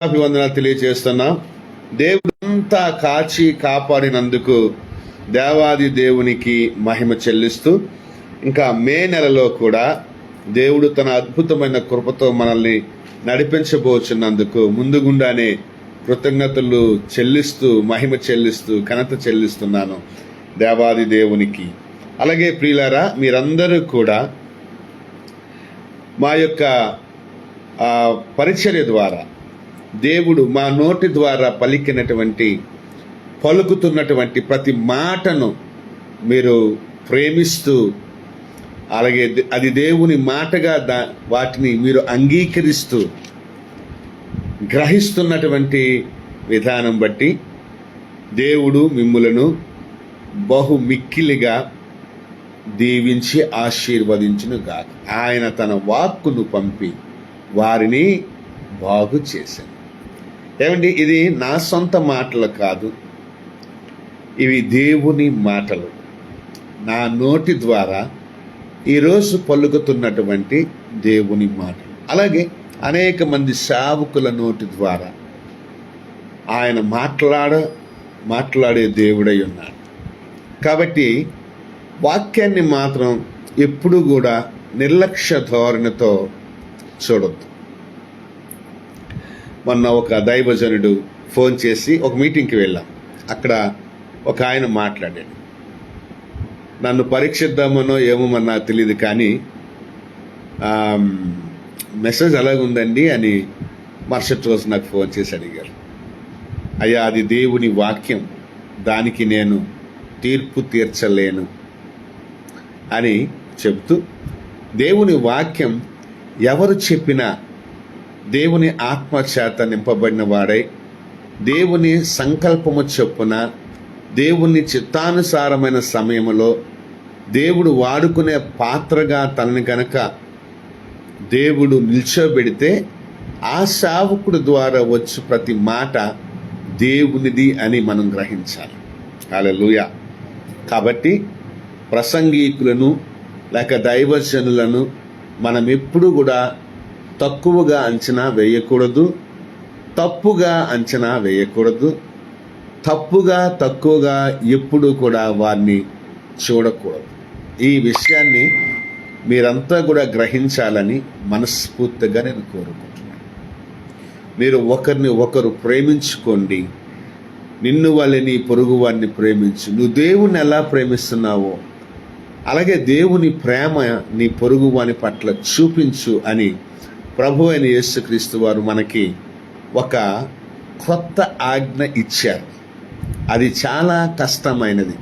అభివందనాలు తెలియజేస్తున్నాం. దేవుడు అంతా కాచి కాపాడినందుకు దేవాది దేవునికి మహిమ చెల్లిస్తూ, ఇంకా మే నెలలో కూడా దేవుడు తన అద్భుతమైన కృపతో మనల్ని నడిపించబోచున్నందుకు ముందుగుండానే కృతజ్ఞతలు చెల్లిస్తూ, మహిమ చెల్లిస్తూ, ఘనత చెల్లిస్తున్నాను దేవాది దేవునికి. అలాగే ప్రియులారా, మీరందరూ కూడా మా యొక్క పరిచర్య ద్వారా దేవుడు మా నోటి ద్వారా పలుకుతున్నటువంటి ప్రతి మాటను మీరు ప్రేమిస్తూ, అలాగే అది దేవుని మాటగా వాటిని మీరు అంగీకరిస్తూ గ్రహిస్తున్నటువంటి విధానం బట్టి దేవుడు మిమ్ములను బహు మిక్కిలిగా దీవించి ఆశీర్వదించునుగాక. ఆయన తన వాక్కును పంపి వారిని బాగు చేశాను. ఏమండి, ఇది నా సొంత మాటలు కాదు, ఇవి దేవుని మాటలు. నా నోటి ద్వారా ఈరోజు పలుకుతున్నటువంటి దేవుని మాటలు. అలాగే అనేక మంది సేవకుల నోటి ద్వారా ఆయన మాట్లాడే దేవుడై ఉన్నాడు. కాబట్టి వాక్యాన్ని మాత్రం ఎప్పుడు కూడా నిర్లక్ష్య ధోరణితో చూడొద్దు. మొన్న ఒక దైవజనుడు ఫోన్ చేసి ఒక మీటింగ్కి వెళ్ళాం. అక్కడ ఒక ఆయన మాట్లాడాడు. నన్ను పరీక్షిద్దామనో ఏమో నాకు తెలియదు, కానీ మెసేజ్ అలాగుందండి అని మరుసటి రోజు నాకు ఫోన్ చేసి అడిగారు. అయ్యా, అది దేవుని వాక్యం, దానికి నేను తీర్పు తీర్చలేను అని చెబుతూ, దేవుని వాక్యం ఎవరు చెప్పినా దేవుని ఆత్మ చేత నింపబడిన వాడై దేవుని సంకల్పము చొప్పున దేవుని చిత్తానుసారమైన సమయంలో దేవుడు వాడుకునే పాత్రగా తనని కనుక దేవుడు నిల్చోబెడితే ఆ సేవకుడు ద్వారా వచ్చు ప్రతి మాట దేవునిది అని మనం గ్రహించాలి. హల్లెలూయా. కాబట్టి ప్రసంగికులను లేక దైవజనులను మనం ఎప్పుడు కూడా తక్కువగా అంచనా వేయకూడదు, తప్పుగా అంచనా వేయకూడదు, తక్కువగా ఎప్పుడు కూడా వారిని చూడకూడదు. ఈ విషయాన్ని మీరంతా కూడా గ్రహించాలని మనస్ఫూర్తిగా నేను కోరుకుంటున్నాను. మీరు ఒకరిని ఒకరు ప్రేమించుకోండి. నిన్ను వలె నీ పొరుగు వారిని ప్రేమించు. నువ్వు దేవుణ్ణి ఎలా ప్రేమిస్తున్నావో అలాగే దేవుని ప్రేమ నీ పొరుగు వాని పట్ల చూపించు అని ప్రభు అయిన యేసుక్రీస్తు వారు మనకి ఒక కొత్త ఆజ్ఞ ఇచ్చారు. అది చాలా కష్టమైనది.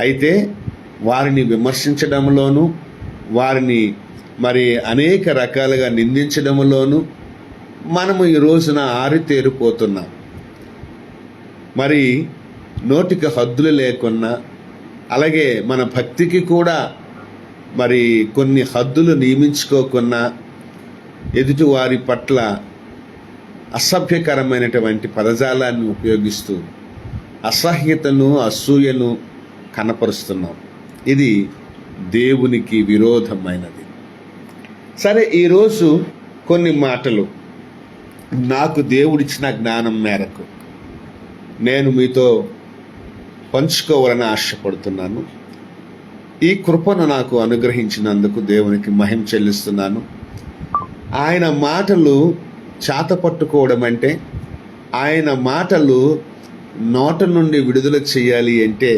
అయితే వారిని విమర్శించడంలోనూ, వారిని అనేక రకాలుగా నిందించడంలోనూ మనము ఈ రోజున ఆరితేరిపోతున్నాం. నోటికి హద్దులు లేకున్నా, అలాగే మన భక్తికి కూడా కొన్ని హద్దులు నియమించుకోకున్నా ఎదుటి వారి పట్ల అసభ్యకరమైనటువంటి పదజాలాన్ని ఉపయోగిస్తూ అసహ్యతను, అసూయను కనపరుస్తున్నాం. ఇది దేవునికి విరోధమైనది. సరే, ఈరోజు కొన్ని మాటలు నాకు దేవుడిచ్చిన జ్ఞానం మేరకు నేను మీతో పంచుకోవాలని ఆశపడుతున్నాను. ఈ కృపను నాకు అనుగ్రహించినందుకు దేవునికి మహిమ చెల్లిస్తున్నాను. ఆయన మాటలు చాతపట్టుకోవడం అంటే, ఆయన మాటలు నోట నుండి విడుదల చేయాలి అంటే,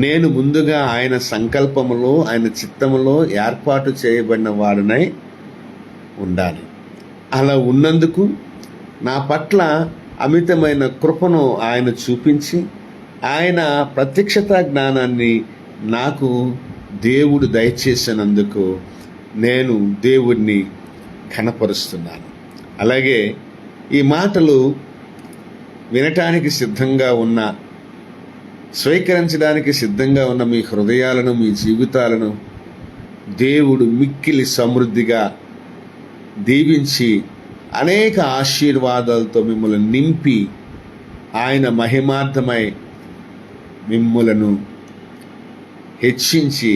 నేను ముందుగా ఆయన సంకల్పములో, ఆయన చిత్తములో ఏర్పాటు చేయబడిన వాడినై ఉండాలి. అలా ఉన్నందుకు నా పట్ల అమితమైన కృపను ఆయన చూపించి, ఆయన ప్రత్యక్షత జ్ఞానాన్ని నాకు దేవుడు దయచేసినందుకు నేను దేవుడిని ఘనపరుస్తున్నాను. అలాగే ఈ మాటలు వినటానికి సిద్ధంగా ఉన్న, స్వీకరించడానికి సిద్ధంగా ఉన్న మీ హృదయాలను, మీ జీవితాలను దేవుడు మిక్కిలి సమృద్ధిగా దీవించి అనేక ఆశీర్వాదాలతో మిమ్మల్ని నింపి ఆయన మహిమార్థమై మిమ్ములను హెచ్చించి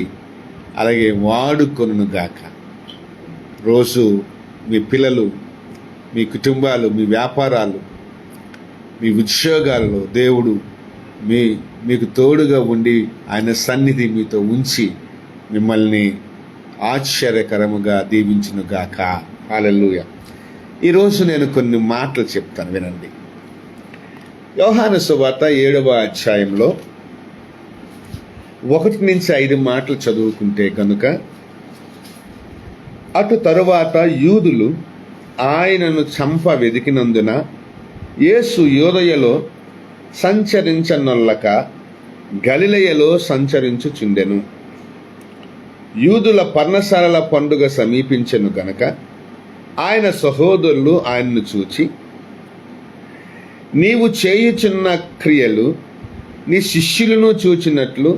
అలాగే వాడుకొనుగాక. రోజు మీ పిల్లలు మీ కుటుంబాలు, మీ వ్యాపారాలు, మీ ఉద్యోగాల్లో దేవుడు మీకు తోడుగా ఉండి ఆయన సన్నిధి మీతో ఉంచి మిమ్మల్ని ఆశ్చర్యకరముగా దీవించునుగాక. హల్లెలూయా. ఈరోజు నేను కొన్ని మాటలు చెప్తాను, వినండి. యోహాను సువార్త 7వ అధ్యాయంలో 1-5 మాటలు చదువుకుంటే కనుక, అటు తరువాత యూదులు ఆయనను చంప వెదికినందున యేసు యూదయలో సంచరించనొల్లక గలిలయలో సంచరించుచుండెను. యూదుల పర్ణశాలల పండుగ సమీపించెను గనక ఆయన సహోదరులు ఆయన్ను చూచి, నీవు చేయుచున్న క్రియలు నీ శిష్యులను చూచినట్లు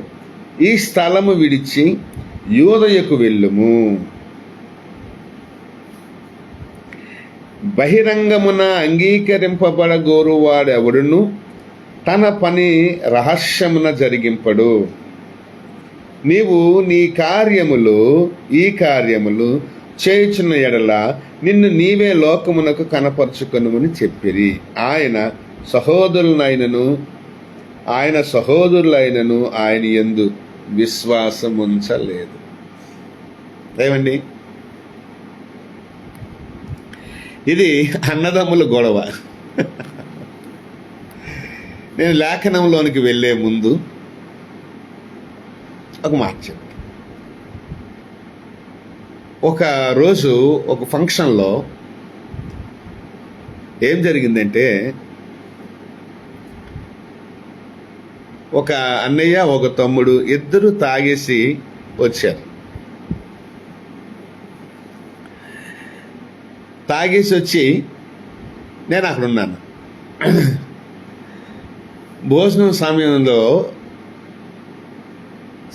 ఈ స్థలము విడిచి యూదయకు వెళ్ళుము. బహిరంగమున అంగీకరింపబడగోరువాడెవడును తన పని రహస్యమున జరిగింపడు. నీవు ఈ కార్యములు చేయుచున్న ఎడల నిన్ను నీవే లోకమునకు కనపరుచుకొనుమని చెప్పిరి. ఆయన సహోదరులైనను ఆయన యందు విశ్వాసముంచలేదు. ఏమండి, ఇది అన్నదమ్ముల గొడవ. నేను లేఖనంలోనికి వెళ్ళే ముందు ఒక మాట చెప్తాను. ఒక రోజు ఒక ఫంక్షన్లో ఏం జరిగిందంటే, ఒక అన్నయ్య ఒక తమ్ముడు ఇద్దరు తాగేసి వచ్చారు. తాగేసి వచ్చి నేను అక్కడ ఉన్నాను. భోజనం సమయంలో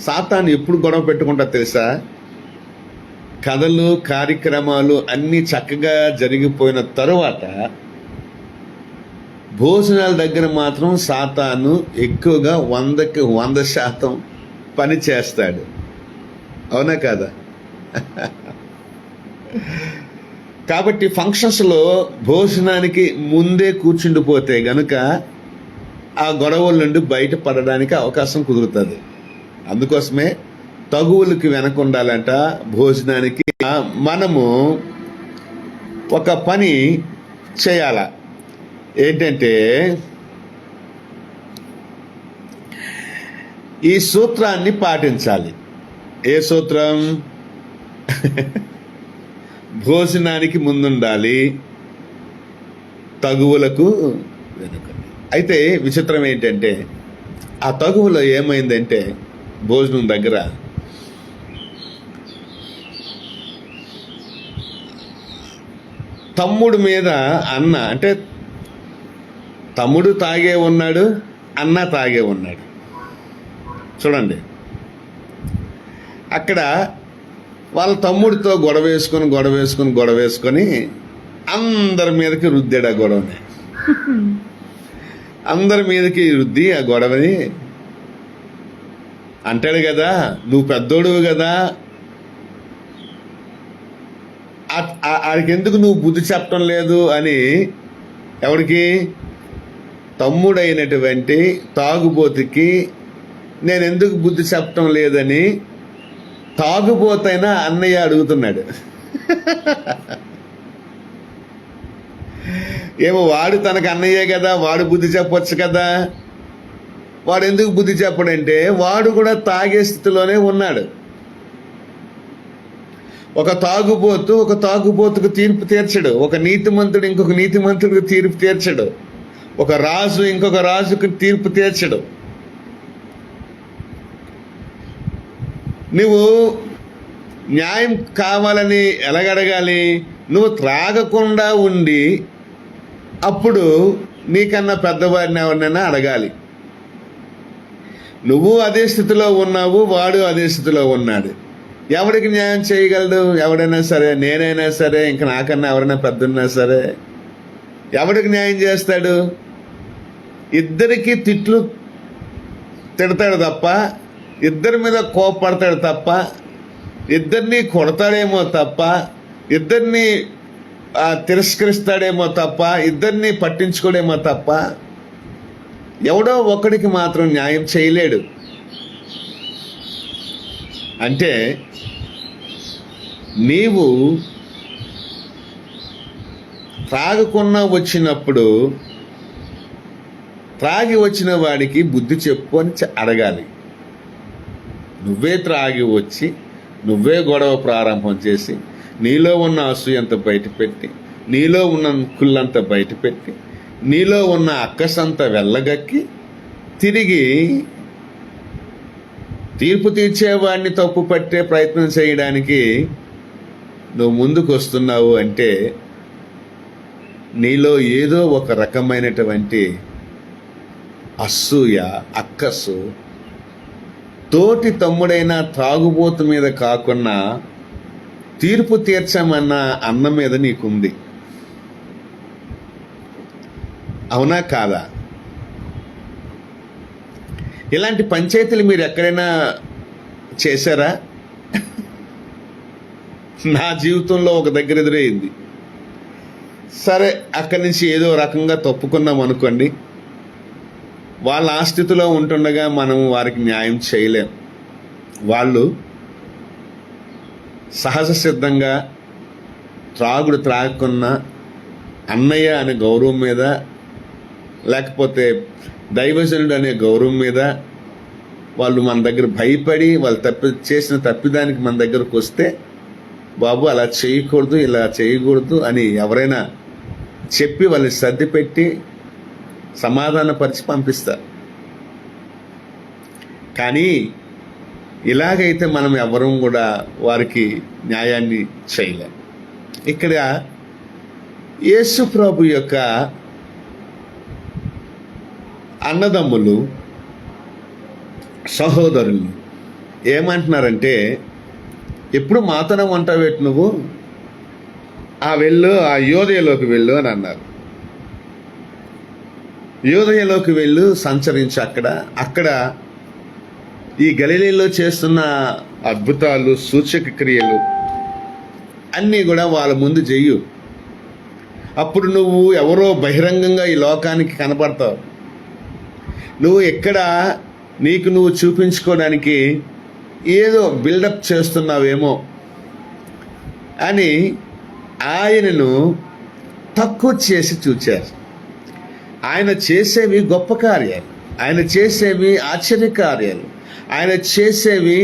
సాతాను ఎప్పుడు గొడవ పెట్టుకుంటా తెలుసా? కథలు, కార్యక్రమాలు అన్నీ చక్కగా జరిగిపోయిన తరువాత భోజనాల దగ్గర మాత్రం సాతాను ఎక్కువగా 100కి 100% పని చేస్తాడు. అవునా కాదా? కాబట్టి ఫంక్షన్స్లో భోజనానికి ముందే కూర్చుండిపోతే గనుక ఆ గొడవల నుండి బయటపడడానికి అవకాశం కుదురుతుంది. అందుకోసమే తగువులకి వెనక ఉండాలంట. భోజనానికి మనము ఒక పని చేయాల. ఏంటంటే, ఈ సూత్రాన్ని పాటించాలి. ఏ సూత్రం? భోజనానికి ముందుండాలి, తగువులకు వెనుక. అయితే విచిత్రం ఏంటంటే, ఆ తగువులో ఏమైందంటే, భోజనం దగ్గర తమ్ముడు మీద అన్న, అంటే తమ్ముడు తాగే ఉన్నాడు, అన్న తాగే ఉన్నాడు. చూడండి, అక్కడ వాళ్ళ తమ్ముడితో గొడవ వేసుకొని అందరి మీదకి రుద్దాడు. ఆ గొడవని అందరి మీదకి రుద్ది ఆ గొడవని అంటాడు కదా, నువ్వు పెద్దోడువు కదా, ఆడికెందుకు నువ్వు బుద్ధి చెప్పడం లేదు అని. ఎవరికి? తమ్ముడైనటువంటి తాగుబోతుకి నేను ఎందుకు బుద్ధి చెప్పడం లేదని తాగుబోతైనా అన్నయ్య అడుగుతున్నాడు. ఏమో వాడు తనకు అన్నయ్యే కదా, వాడు బుద్ధి చెప్పొచ్చు కదా. వాడు ఎందుకు బుద్ధి చెప్పడంటే వాడు కూడా తాగే స్థితిలోనే ఉన్నాడు. ఒక తాగుబోతుకు తీర్పు తీర్చడు. ఒక నీతిమంతుడు ఇంకొక నీతిమంతుడికి తీర్పు తీర్చడు. ఒక రాజు ఇంకొక రాజుకు తీర్పు తీర్చడు. నువ్వు న్యాయం కావాలని ఎలాగడగాలి? నువ్వు త్రాగకుండా ఉండి అప్పుడు నీకన్నా పెద్దవాడిని ఎవరినైనా అడగాలి. నువ్వు అదే స్థితిలో ఉన్నావు, వాడు అదే స్థితిలో ఉన్నాడు. ఎవరికి న్యాయం చేయగలడు? ఎవడైనా సరే, నేనైనా సరే, ఇంకా నాకన్నా ఎవరైనా పెద్దన్నా సరే, ఎవరికి న్యాయం చేస్తాడు? ఇద్దరికి తిడతాడు తప్ప, ఇద్దరి మీద కోపడతాడు తప్ప, ఇద్దరిని కొడతాడేమో తప్ప, ఇద్దరిని తిరస్కరిస్తాడేమో తప్ప, ఇద్దరిని పట్టించుకోడేమో తప్ప ఎవడో ఒకడికి మాత్రం న్యాయం చేయలేడు. అంటే నీవు త్రాగకుండా వచ్చినప్పుడు త్రాగి వచ్చిన వాడికి బుద్ధి చెప్పు అని అడగాలి. నువ్వే త్రాగి వచ్చి నువ్వే గొడవ ప్రారంభం చేసి నీలో ఉన్న అసూయంత బయటపెట్టి, నీలో ఉన్న కుళ్ళంత బయటపెట్టి, నీలో ఉన్న అక్కసంత వెళ్ళగక్కి తిరిగి తీర్పు తీర్చేవాడిని తప్పు పట్టే ప్రయత్నం చేయడానికి నువ్వు ముందుకు వస్తున్నావు అంటే నీలో ఏదో ఒక రకమైనటువంటి అసూయ, అక్కసు తోటి తమ్ముడైన తాగుబోతు మీద కాకుండా తీర్పు తీర్చమన్న అన్న మీద నీకుంది. అవునా కాదా? ఇలాంటి పంచాయతీలు మీరు ఎక్కడైనా చేశారా? నా జీవితంలో ఒక దగ్గర ఎదురైంది. సరే, అక్కడి నుంచి ఏదో రకంగా తప్పుకున్నాం అనుకోండి. వాళ్ళ ఆ స్థితిలో ఉంటుండగా మనం వారికి న్యాయం చేయలేం. వాళ్ళు సహజ సిద్ధంగా త్రాగుడు త్రాగకున్న అన్నయ్య అనే గౌరవం మీద, లేకపోతే దైవజనుడు అనే గౌరవం మీద వాళ్ళు మన దగ్గర భయపడి వాళ్ళు చేసిన తప్పిదానికి మన దగ్గరకు వస్తే, బాబు అలా చేయకూడదు, ఇలా చేయకూడదు అని ఎవరైనా చెప్పి వాళ్ళని సర్దిపెట్టి సమాధానపరిచి పంపిస్తారు. కానీ ఇలాగైతే మనం ఎవరం కూడా వారికి న్యాయాన్ని చేయలేం. ఇక్కడ యేసు ప్రభు యొక్క అన్నదమ్ములు, సహోదరులు ఏమంటున్నారంటే, ఎప్పుడు మాతోనే ఉంటావేటి నువ్వు, ఆ యోదయలోకి వెళ్ళు అని అన్నారు. యోదయలోకి వెళ్ళు, సంచరించి అక్కడ ఈ గలిలీలో చేస్తున్న అద్భుతాలు, సూచక క్రియలు అన్నీ కూడా వాళ్ళ ముందు చెయ్యు. అప్పుడు నువ్వు ఎవరో బహిరంగంగా ఈ లోకానికి కనపడతావు. నువ్వు ఎక్కడ నీకు నువ్వు చూపించుకోవడానికి ఏదో బిల్డప్ చేస్తున్నావేమో అని ఆయనను తక్కువ చేసి చూచారు. ఆయన చేసేవి గొప్ప కార్యాలు, ఆయన చేసేవి ఆశ్చర్యకార్యాలు, ఆయన చేసేవి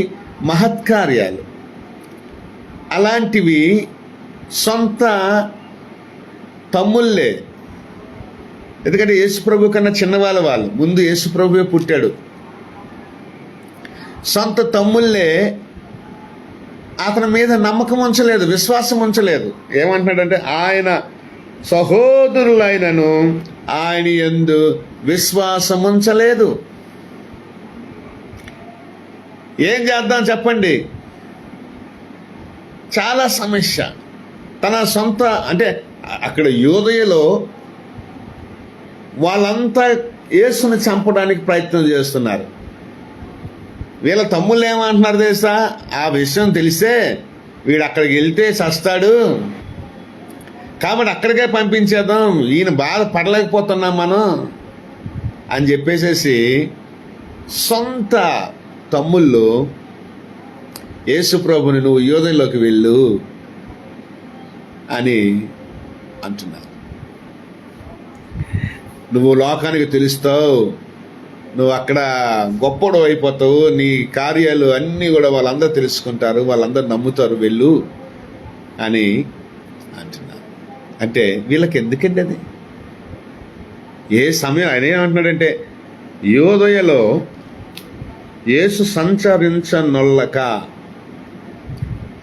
మహత్కార్యాలు. అలాంటివి సొంత తమ్ముళ్ళే. ఎందుకంటే యేసుప్రభు కన్నా చిన్నవాళ్ళు ముందు యేసుప్రభువే పుట్టాడు. సొంత తమ్ముళ్ళే అతని మీద నమ్మకం ఉంచలేదు, విశ్వాసం ఉంచలేదు. ఏమంటున్నాడంటే, ఆయన సహోదరులైనను ఆయన యందు విశ్వాసం ఉంచలేదు. ఏం చేద్దాం చెప్పండి? చాలా సమస్య. తన సొంత అంటే అక్కడ యోదయలో వాళ్ళంతా యేసుని చంపడానికి ప్రయత్నం చేస్తున్నారు. వీళ్ళ తమ్ముళ్ళు ఏమంటున్నారు తెలుసా? ఆ విషయం తెలిసే వీడు అక్కడికి వెళ్తే చస్తాడు, కాబట్టి అక్కడికే పంపించేద్దాం, ఈయన బాధ పడలేకపోతున్నాం మనం అని చెప్పేసేసి సొంత తమ్ముళ్ళు యేసుప్రభుని నువ్వు యోదయలోకి వెళ్ళు అని అంటున్నారు. నువ్వు లోకానికి తెలుస్తావు, నువ్వు అక్కడ గొప్పడు అయిపోతావు, నీ కార్యాలు అన్నీ కూడా వాళ్ళందరూ తెలుసుకుంటారు, వాళ్ళందరూ నమ్ముతారు, వెళ్ళు అని అంటున్నారు. అంటే వీళ్ళకి ఎందుకండి అది? ఏ సమయం ఆయన ఏమంటున్నాడంటే, యోదయలో యేసు సంచరించనొల్లక,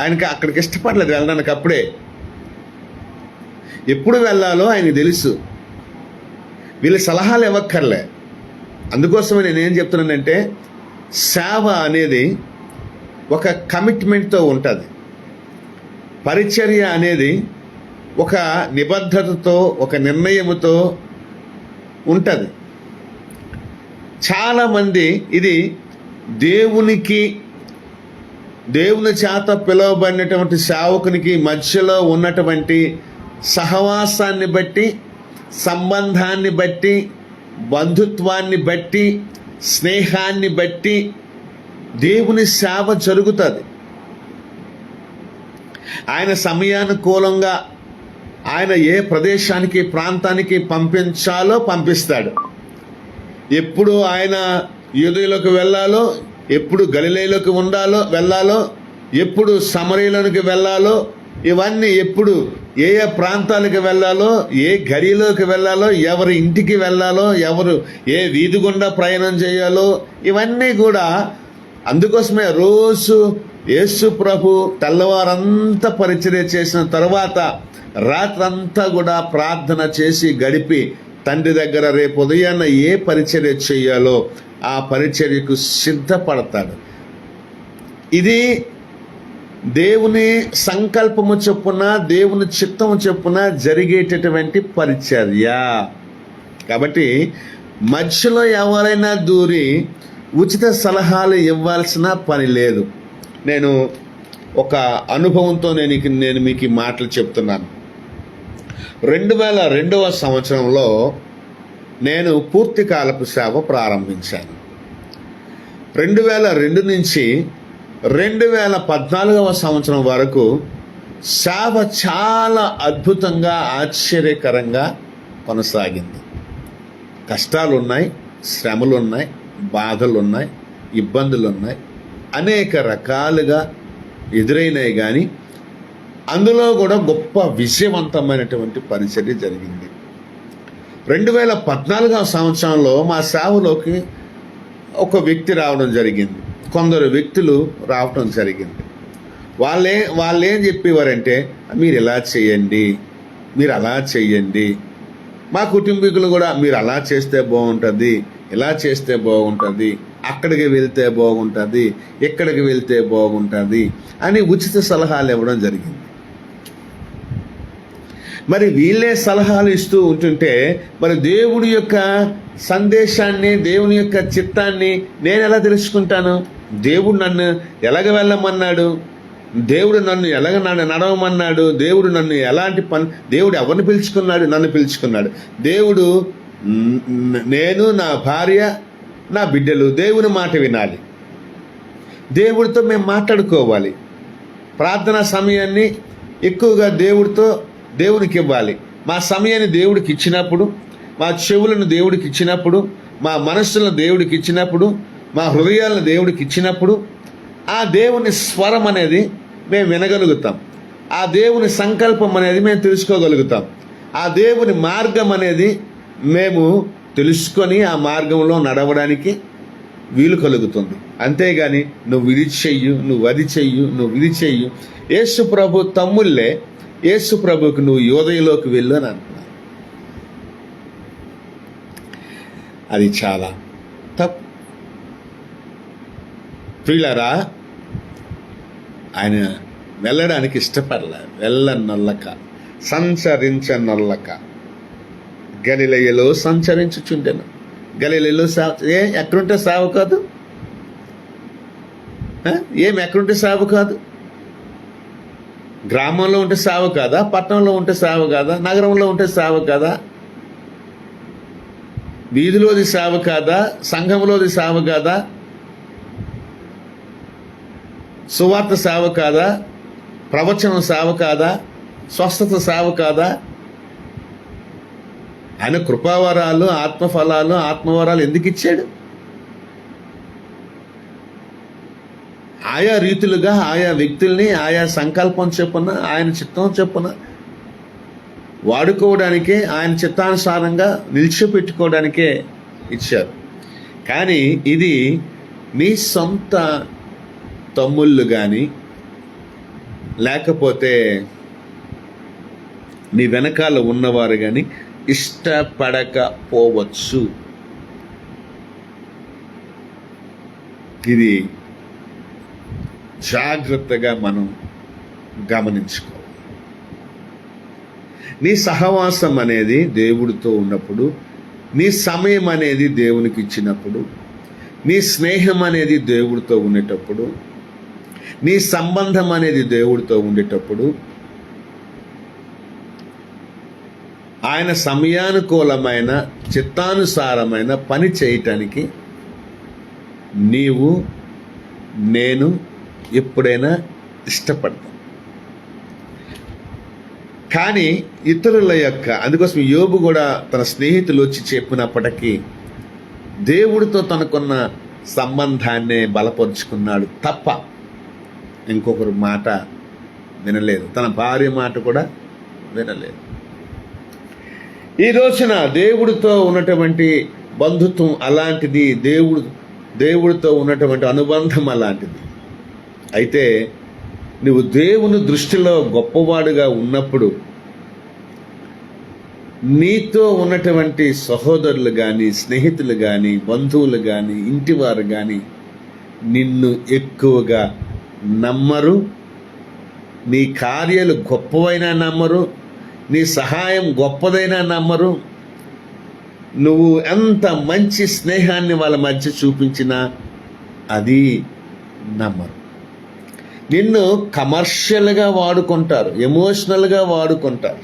ఆయనకి అక్కడికి ఇష్టపడలేదు వెళ్ళడానికి. అప్పుడే ఎప్పుడు వెళ్ళాలో ఆయనకి తెలుసు, వీళ్ళ సలహాలు ఇవ్వక్కర్లే. అందుకోసమే నేనేం చెప్తున్నానంటే, సేవ అనేది ఒక కమిట్మెంట్తో ఉంటుంది, పరిచర్య అనేది ఒక నిబద్ధతతో, ఒక నిర్ణయముతో ఉంటుంది. చాలామంది ఇది దేవుని చేత పిలువబడినటువంటి సేవకునికి మధ్యలో ఉన్నటువంటి సహవాసాన్ని బట్టి, సంబంధాన్ని బట్టి, బంధుత్వాన్ని బట్టి, స్నేహాన్ని బట్టి దేవుని సేవ జరుగుతుంది. ఆయన సమయానుకూలంగా ఆయన ఏ ప్రదేశానికి, ప్రాంతానికి పంపించాలో పంపిస్తాడు. ఎప్పుడు ఆయన యూదయలోకి వెళ్ళాలో, ఎప్పుడు గలిలయలోకి వెళ్ళాలో, ఎప్పుడు సమరయలోనికి వెళ్ళాలో, ఇవన్నీ ఎప్పుడు ఏ ఏ ప్రాంతాలకు వెళ్ళాలో, ఏ గడిలోకి వెళ్ళాలో, ఎవరి ఇంటికి వెళ్ళాలో, ఎవరు ఏ వీధి గుండా ప్రయాణం చేయాలో, ఇవన్నీ కూడా అందుకోసమే రోజు యేసు ప్రభు తెల్లవారంతా పరిచర్య చేసిన తర్వాత రాత్రంతా కూడా ప్రార్థన చేసి గడిపి తండ్రి దగ్గర రేపు ఉదయాన్న ఏ పరిచర్య చేయాలో ఆ పరిచర్యకు సిద్ధపడతాడు. ఇది దేవుని సంకల్పము చొప్పున, దేవుని చిత్తము చొప్పున జరిగేటటువంటి పరిచర్య. కాబట్టి మధ్యలో ఎవరైనా దూరి ఉచిత సలహాలు ఇవ్వాల్సిన పని లేదు. నేను ఒక అనుభవంతో నేను మీకు ఈ మాటలు చెప్తున్నాను. 2002వ సంవత్సరంలో నేను పూర్తికాలపు సేవ ప్రారంభించాను. 2002 నుంచి 2014వ సంవత్సరం వరకు సేవ చాలా అద్భుతంగా, ఆశ్చర్యకరంగా కొనసాగింది. కష్టాలు ఉన్నాయి, శ్రమలు ఉన్నాయి, బాధలు ఉన్నాయి, ఇబ్బందులు ఉన్నాయి, అనేక రకాలుగా ఎదురైనాయి. కానీ అందులో కూడా గొప్ప విజయవంతమైనటువంటి పరిచర్య జరిగింది. 2014వ సంవత్సరంలో మా సేవలోకి ఒక వ్యక్తి రావడం జరిగింది. కొందరు వ్యక్తులు రావడం జరిగింది. వాళ్ళేం చెప్పేవారంటే, మీరు ఇలా చేయండి, మీరు అలా చేయండి. మా కుటుంబీకులు కూడా మీరు అలా చేస్తే బాగుంటుంది, ఇలా చేస్తే బాగుంటుంది, అక్కడికి వెళ్తే బాగుంటుంది, ఎక్కడికి వెళ్తే బాగుంటుంది అని ఉచిత సలహాలు ఇవ్వడం జరిగింది. మరి వీళ్ళే సలహాలు ఇస్తూ ఉంటుంటే మరి దేవుడి యొక్క సందేశాన్ని, దేవుని యొక్క చిత్తాన్ని నేను ఎలా తెలుసుకుంటాను? దేవుడు నన్ను ఎలాగ వెళ్ళమన్నాడు, దేవుడు నన్ను ఎలాగ నడవమన్నాడు, దేవుడు నన్ను ఎలాంటి పని, దేవుడు ఎవరిని పిలుచుకున్నాడు? నన్ను పిలుచుకున్నాడు. దేవుడు నేను, నా భార్య, నా బిడ్డలు దేవుని మాట వినాలి. దేవుడితో మేము మాట్లాడుకోవాలి. ప్రార్థనా సమయాన్ని ఎక్కువగా దేవునికి ఇవ్వాలి. మా సమయాన్ని దేవుడికి ఇచ్చినప్పుడు, మా చెవులను దేవుడికి ఇచ్చినప్పుడు, మా మనస్సులను దేవుడికి ఇచ్చినప్పుడు, మా హృదయాలను దేవుడికి ఇచ్చినప్పుడు ఆ దేవుని స్వరం అనేది మేము వినగలుగుతాం. ఆ దేవుని సంకల్పం అనేది మేము తెలుసుకోగలుగుతాం. ఆ దేవుని మార్గం అనేది మేము తెలుసుకొని ఆ మార్గంలో నడవడానికి వీలు కలుగుతుంది. అంతేగాని నువ్వు ఇది చెయ్యు, నువ్వు అది చెయ్యు, నువ్వు ఇది చెయ్యు. యేసు ప్రభు తమ్ముళ్ళే యేసు ప్రభుకి నువ్వు యోదయలోకి వెళ్ళు అని అంటున్నారు. అది చాలా తప్పు. ప్రియులారా, ఆయన వెళ్ళడానికి ఇష్టపడలే. వెళ్ళనొల్లక, సంచరించనొల్లక గలిలయలో సంచరించుచుండెను. గలిలయలో ఎక్కడుంటే సేవ కాదు? ఎక్కడుంటే సేవ కాదు? గ్రామంలో ఉంటే సేవ కాదా? పట్టణంలో ఉంటే సేవ కాదా? నగరంలో ఉంటే సేవ కాదా? వీధిలోది సేవ కాదా? సంఘంలోది సేవ కాదా? సువార్త సేవ కాదా? ప్రవచనం సేవ కాదా? స్వస్థత సేవ కాదా? ఆయన కృపావరాలు, ఆత్మఫలాలు, ఆత్మవరాలు ఎందుకు ఇచ్చాడు? ఆయా రీతులుగా ఆయా వ్యక్తుల్ని ఆయా సంకల్పం చొప్పున, ఆయన చిత్తం చొప్పున వాడుకోవడానికే, ఆయన చిత్తానుసారంగా నిలిచిపెట్టుకోవడానికే ఇచ్చారు. కానీ ఇది నీ సొంత తమ్ముళ్ళు కానీ, లేకపోతే నీ వెనకాల ఉన్నవారు కానీ ఇష్టపడకపోవచ్చు. ఇది జాగ్రత్తగా మనం గమనించుకోవాలి. నీ సహవాసం అనేది దేవుడితో ఉన్నప్పుడు, నీ సమయం అనేది దేవునికి ఇచ్చినప్పుడు, నీ స్నేహం అనేది దేవుడితో ఉండేటప్పుడు, నీ సంబంధం అనేది దేవుడితో ఉండేటప్పుడు ఆయన సమయానుకూలమైన చిత్తానుసారమైన పని చేయటానికి నీవు నేను ఎప్పుడైనా ఇష్టపడతాం. కానీ ఇతరుల యొక్క, అందుకోసం యోబు కూడా తన స్నేహితులు వచ్చి చెప్పినప్పటికీ దేవుడితో తనకున్న సంబంధాన్ని బలపరుచుకున్నాడు తప్ప ఇంకొకరి మాట వినలేదు. తన భార్య మాట కూడా వినలేదు. ఈ రోజున దేవుడితో ఉన్నటువంటి బంధుత్వం అలాంటిది, దేవుడితో ఉన్నటువంటి అనుబంధం అలాంటిది. అయితే నువ్వు దేవుని దృష్టిలో గొప్పవాడుగా ఉన్నప్పుడు నీతో ఉన్నటువంటి సహోదరులు కానీ, స్నేహితులు కానీ, బంధువులు కానీ, ఇంటివారు కానీ నిన్ను ఎక్కువగా నమ్మరు. నీ కార్యాలు గొప్పవైనా నమ్మరు, నీ సహాయం గొప్పదైనా నమ్మరు. నువ్వు ఎంత మంచి స్నేహాన్ని వాళ్ళ మధ్య చూపించినా అది నమ్మరు. నిన్ను కమర్షియల్గా వాడుకుంటారు, ఎమోషనల్గా వాడుకుంటారు.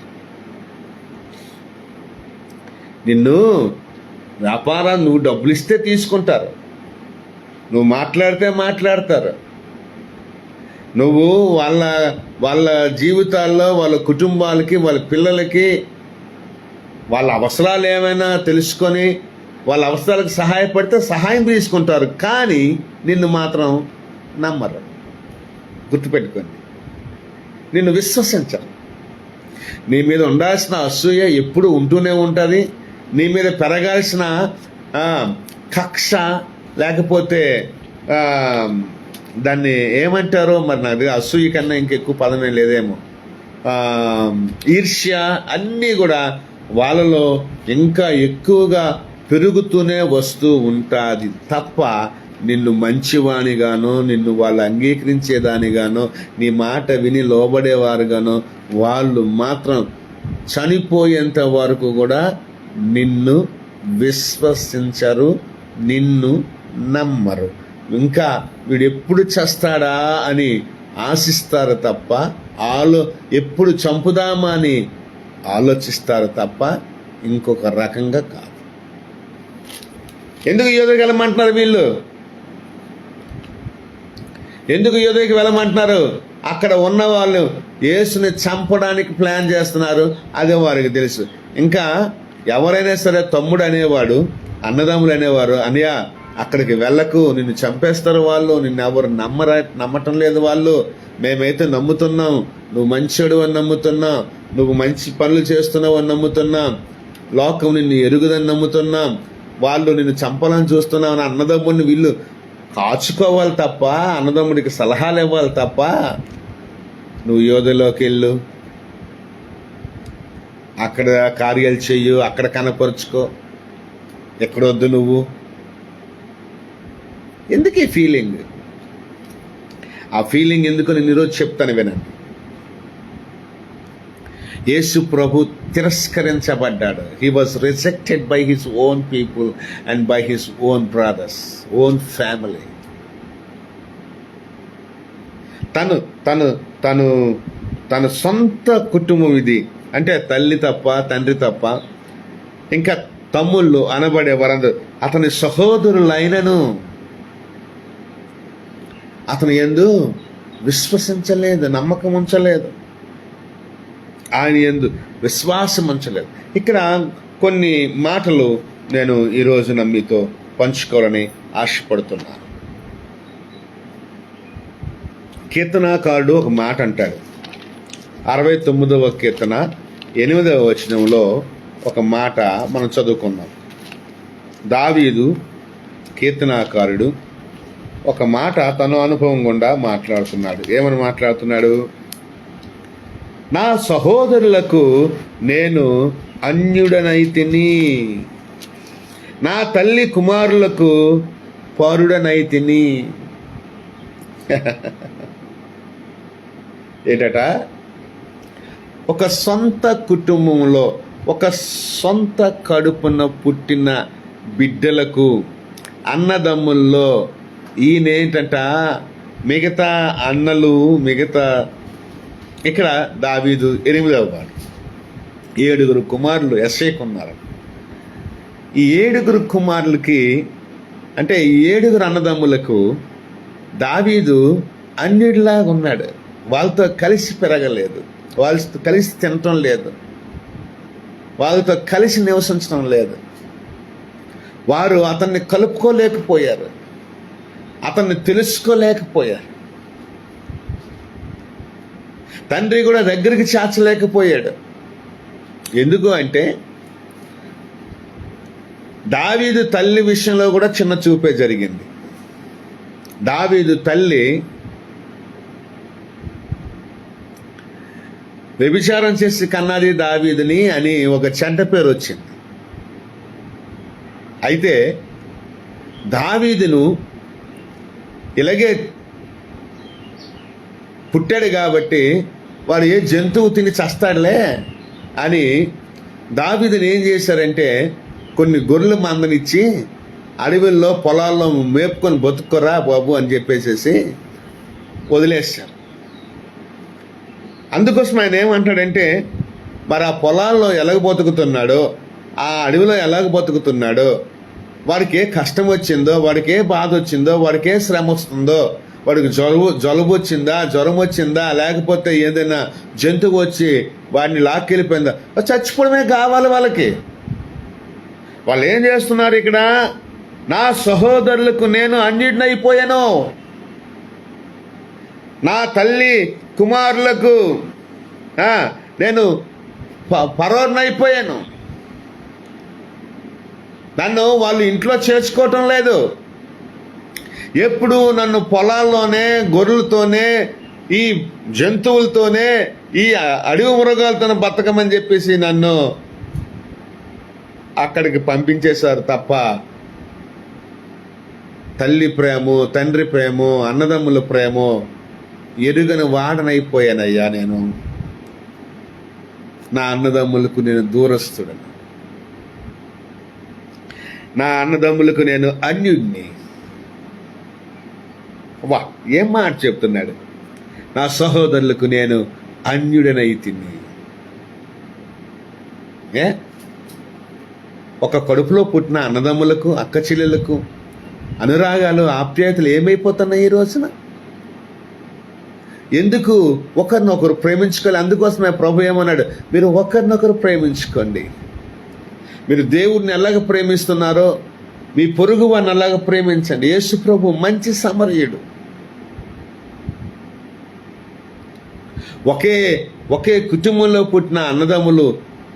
నిన్ను వ్యాపారం, నువ్వు డబ్బులు ఇస్తే తీసుకుంటారు, నువ్వు మాట్లాడితే మాట్లాడతారు. నువ్వు వాళ్ళ జీవితాల్లో, వాళ్ళ కుటుంబాలకి, వాళ్ళ పిల్లలకి వాళ్ళ అవసరాలు ఏమైనా తెలుసుకొని వాళ్ళ అవసరాలకు సహాయపడితే సహాయం తీసుకుంటారు. కానీ నిన్ను మాత్రం నమ్మరు. గుర్తుపెట్టుకోండి, నిన్ను విశ్వసించరు. నీ మీద ఉండాల్సిన అసూయ ఎప్పుడు ఉంటూనే ఉంటుంది. నీ మీద పెరగాల్సిన కక్ష, లేకపోతే దాన్ని ఏమంటారో మరి నాకు అసూయ కన్నా ఇంకెక్కువ పదమే లేదేమో, ఈర్ష్య, అన్నీ కూడా వాళ్ళలో ఇంకా ఎక్కువగా పెరుగుతూనే వస్తూ ఉంటుంది తప్ప నిన్ను మంచివానిగానో, నిన్ను వాళ్ళు అంగీకరించేదానిగానో, నీ మాట విని లోబడేవారుగానో వాళ్ళు మాత్రం చనిపోయేంత వరకు కూడా నిన్ను విశ్వసించరు, నిన్ను నమ్మరు. ఇంకా వీడు ఎప్పుడు చస్తాడా అని ఆశిస్తారు తప్ప ఎప్పుడు చంపుదామా అని ఆలోచిస్తారు తప్ప ఇంకొక రకంగా కాదు. ఎందుకు యోధకి వెళ్ళమంటున్నారు వీళ్ళు? ఎందుకు యోధకి వెళ్ళమంటున్నారు? అక్కడ ఉన్న వాళ్ళు యేసుని చంపడానికి ప్లాన్ చేస్తున్నారు, అదే వారికి తెలుసు. ఇంకా ఎవరైనా సరే తమ్ముడు అనేవాడు, అన్నదమ్ములు అనేవారు, అన్నయ్య అక్కడికి వెళ్ళకు, నిన్ను చంపేస్తారు వాళ్ళు, నిన్ను ఎవరు నమ్మటం లేదు వాళ్ళు, మేమైతే నమ్ముతున్నాం, నువ్వు మంచోడు అని నమ్ముతున్నాం, నువ్వు మంచి పనులు చేస్తున్నావు అని నమ్ముతున్నాం, లోకం నిన్ను ఎరుగుదని నమ్ముతున్నాం, వాళ్ళు నిన్ను చంపాలని చూస్తున్నావు అని అన్నదమ్ముడిని వీళ్ళు కాచుకోవాలి తప్ప, అన్నదమ్ముడికి సలహాలు ఇవ్వాలి తప్ప, నువ్వు యోధలోకి వెళ్ళు, అక్కడ కార్యాలు చెయ్యు, అక్కడ కనపరుచుకో, ఎక్కడొద్దు నువ్వు. ఎందుకు ఈ ఫీలింగ్? ఆ ఫీలింగ్ ఎందుకు నేను ఈరోజు చెప్తాను, వినండి. యేసు ప్రభు తిరస్కరించబడ్డాడు. He was rejected by his own people and by his own brothers, own family. తన సొంత కుటుంబం ఇది, అంటే తల్లి తప్ప, తండ్రి తప్ప, ఇంకా తమ్ముళ్ళు అనబడే వారందరూ అతని సహోదరులైనను అతను యందు విశ్వసించలేదు, నమ్మకం ఉంచలేదు, ఆయన యందు విశ్వాసం ఉంచలేదు. ఇక్కడ కొన్ని మాటలు నేను ఈరోజు మీతో పంచుకోవాలని ఆశపడుతున్నాను. కీర్తనాకారుడు ఒక మాట అంటాడు. 69వ కీర్తన 8వ వచనంలో ఒక మాట మనం చదువుకున్నాం. దావీదు కీర్తనాకారుడు ఒక మాట తన అనుభవం గుండా మాట్లాడుతున్నాడు. ఏమని మాట్లాడుతున్నాడు? నా సహోదరులకు నేను అన్యుడనైతిని, నా తల్లి కుమారులకు పరుడనైతిని. ఏంటట? ఒక సొంత కుటుంబంలో, ఒక సొంత కడుపున పుట్టిన బిడ్డలకు, అన్నదమ్ముల్లో ఈయనేంటంట మిగతా అన్నలు, మిగతా. ఇక్కడ దావీదు 8వ వాడు. 7 కుమారులు యెష్షయికి ఉన్నారు. ఈ 7 కుమారులకి అంటే ఈ 7 అన్నదమ్ములకు దావీదు అన్యుడిలాగా ఉన్నాడు. వాళ్ళతో కలిసి పెరగలేదు, వాళ్ళతో కలిసి తినటం లేదు, వాళ్ళతో కలిసి నివసించడం లేదు. వారు అతన్ని కలుపుకోలేకపోయారు, అతన్ని తెలుసుకోలేకపోయారు. తండ్రి కూడా దగ్గరికి చేర్చలేకపోయాడు. ఎందుకు అంటే దావీదు తల్లి విషయంలో కూడా చిన్న చూపే జరిగింది. దావీదు తల్లి వ్యభిచారం చేసి కన్నది దావీదుని అని ఒక చెడ్డ పేరు వచ్చింది. అయితే దావీదును ఇలాగే పుట్టాడు కాబట్టి వాడు ఏ జంతువు తిని చస్తాడులే అని దావీదుని ఏం చేశారంటే కొన్ని గొర్రెల మందనిచ్చి అడవుల్లో పొలాల్లో మేపుకొని బతుకురా బాబు అని చెప్పేసేసి వదిలేశారు. అందుకోసం ఆయన ఏమంటాడంటే మరి ఆ పొలాల్లో ఎలాగ బతుకుతున్నాడో, ఆ అడవిలో ఎలాగ బతుకుతున్నాడో, వాడికి ఏ కష్టం వచ్చిందో, వాడికి ఏ బాధ వచ్చిందో, వాడికి ఏ శ్రమ వస్తుందో, వాడికి జలుబు వచ్చిందా, జ్వరం వచ్చిందా, లేకపోతే ఏదైనా జంతువు వచ్చి వాడిని లాక్కెళ్ళిపోయిందా, చచ్చిపోవడమే కావాలి వాళ్ళకి. వాళ్ళు ఏం చేస్తున్నారు ఇక్కడ? నా సహోదరులకు నేను అన్నిటినైపోయాను, నా తల్లి కుమారులకు నేను పరోర్నైపోయాను, నన్ను వాళ్ళు ఇంట్లో చేర్చుకోవటం లేదు. ఎప్పుడు నన్ను పొలాల్లోనే గొర్రెలతోనే ఈ జంతువులతోనే ఈ అడవి మృగాలతో బతకమని చెప్పేసి నన్ను అక్కడికి పంపించేశారు తప్ప తల్లి ప్రేమో, తండ్రి ప్రేమో, అన్నదమ్ముల ప్రేమో ఎరుగని వాడనైపోయానయ్యా. నేను నా అన్నదమ్ములకు నేను దూరస్తుడను, నా అన్నదమ్ములకు నేను అన్యుడిని. వా, ఏం మాట చెప్తున్నాడు! నా సహోదరులకు నేను అన్యుడనైతిని. ఒక కడుపులో పుట్టిన అన్నదమ్ములకు, అక్క చెల్లెలకు అనురాగాలు, ఆప్యాయతలు ఏమైపోతున్నాయి ఈ రోజున? ఎందుకు ఒకరినొకరు ప్రేమించుకోవాలి? అందుకోసమే ప్రభు ఏమన్నాడు, మీరు ఒకరినొకరు ప్రేమించుకోండి. మీరు దేవుడిని ఎలాగ ప్రేమిస్తున్నారో మీ పొరుగు వారిని అలాగ ప్రేమించండి. యేసు ప్రభు మంచి సమరయుడు. ఒకే కుటుంబంలో పుట్టిన అన్నదమ్ములు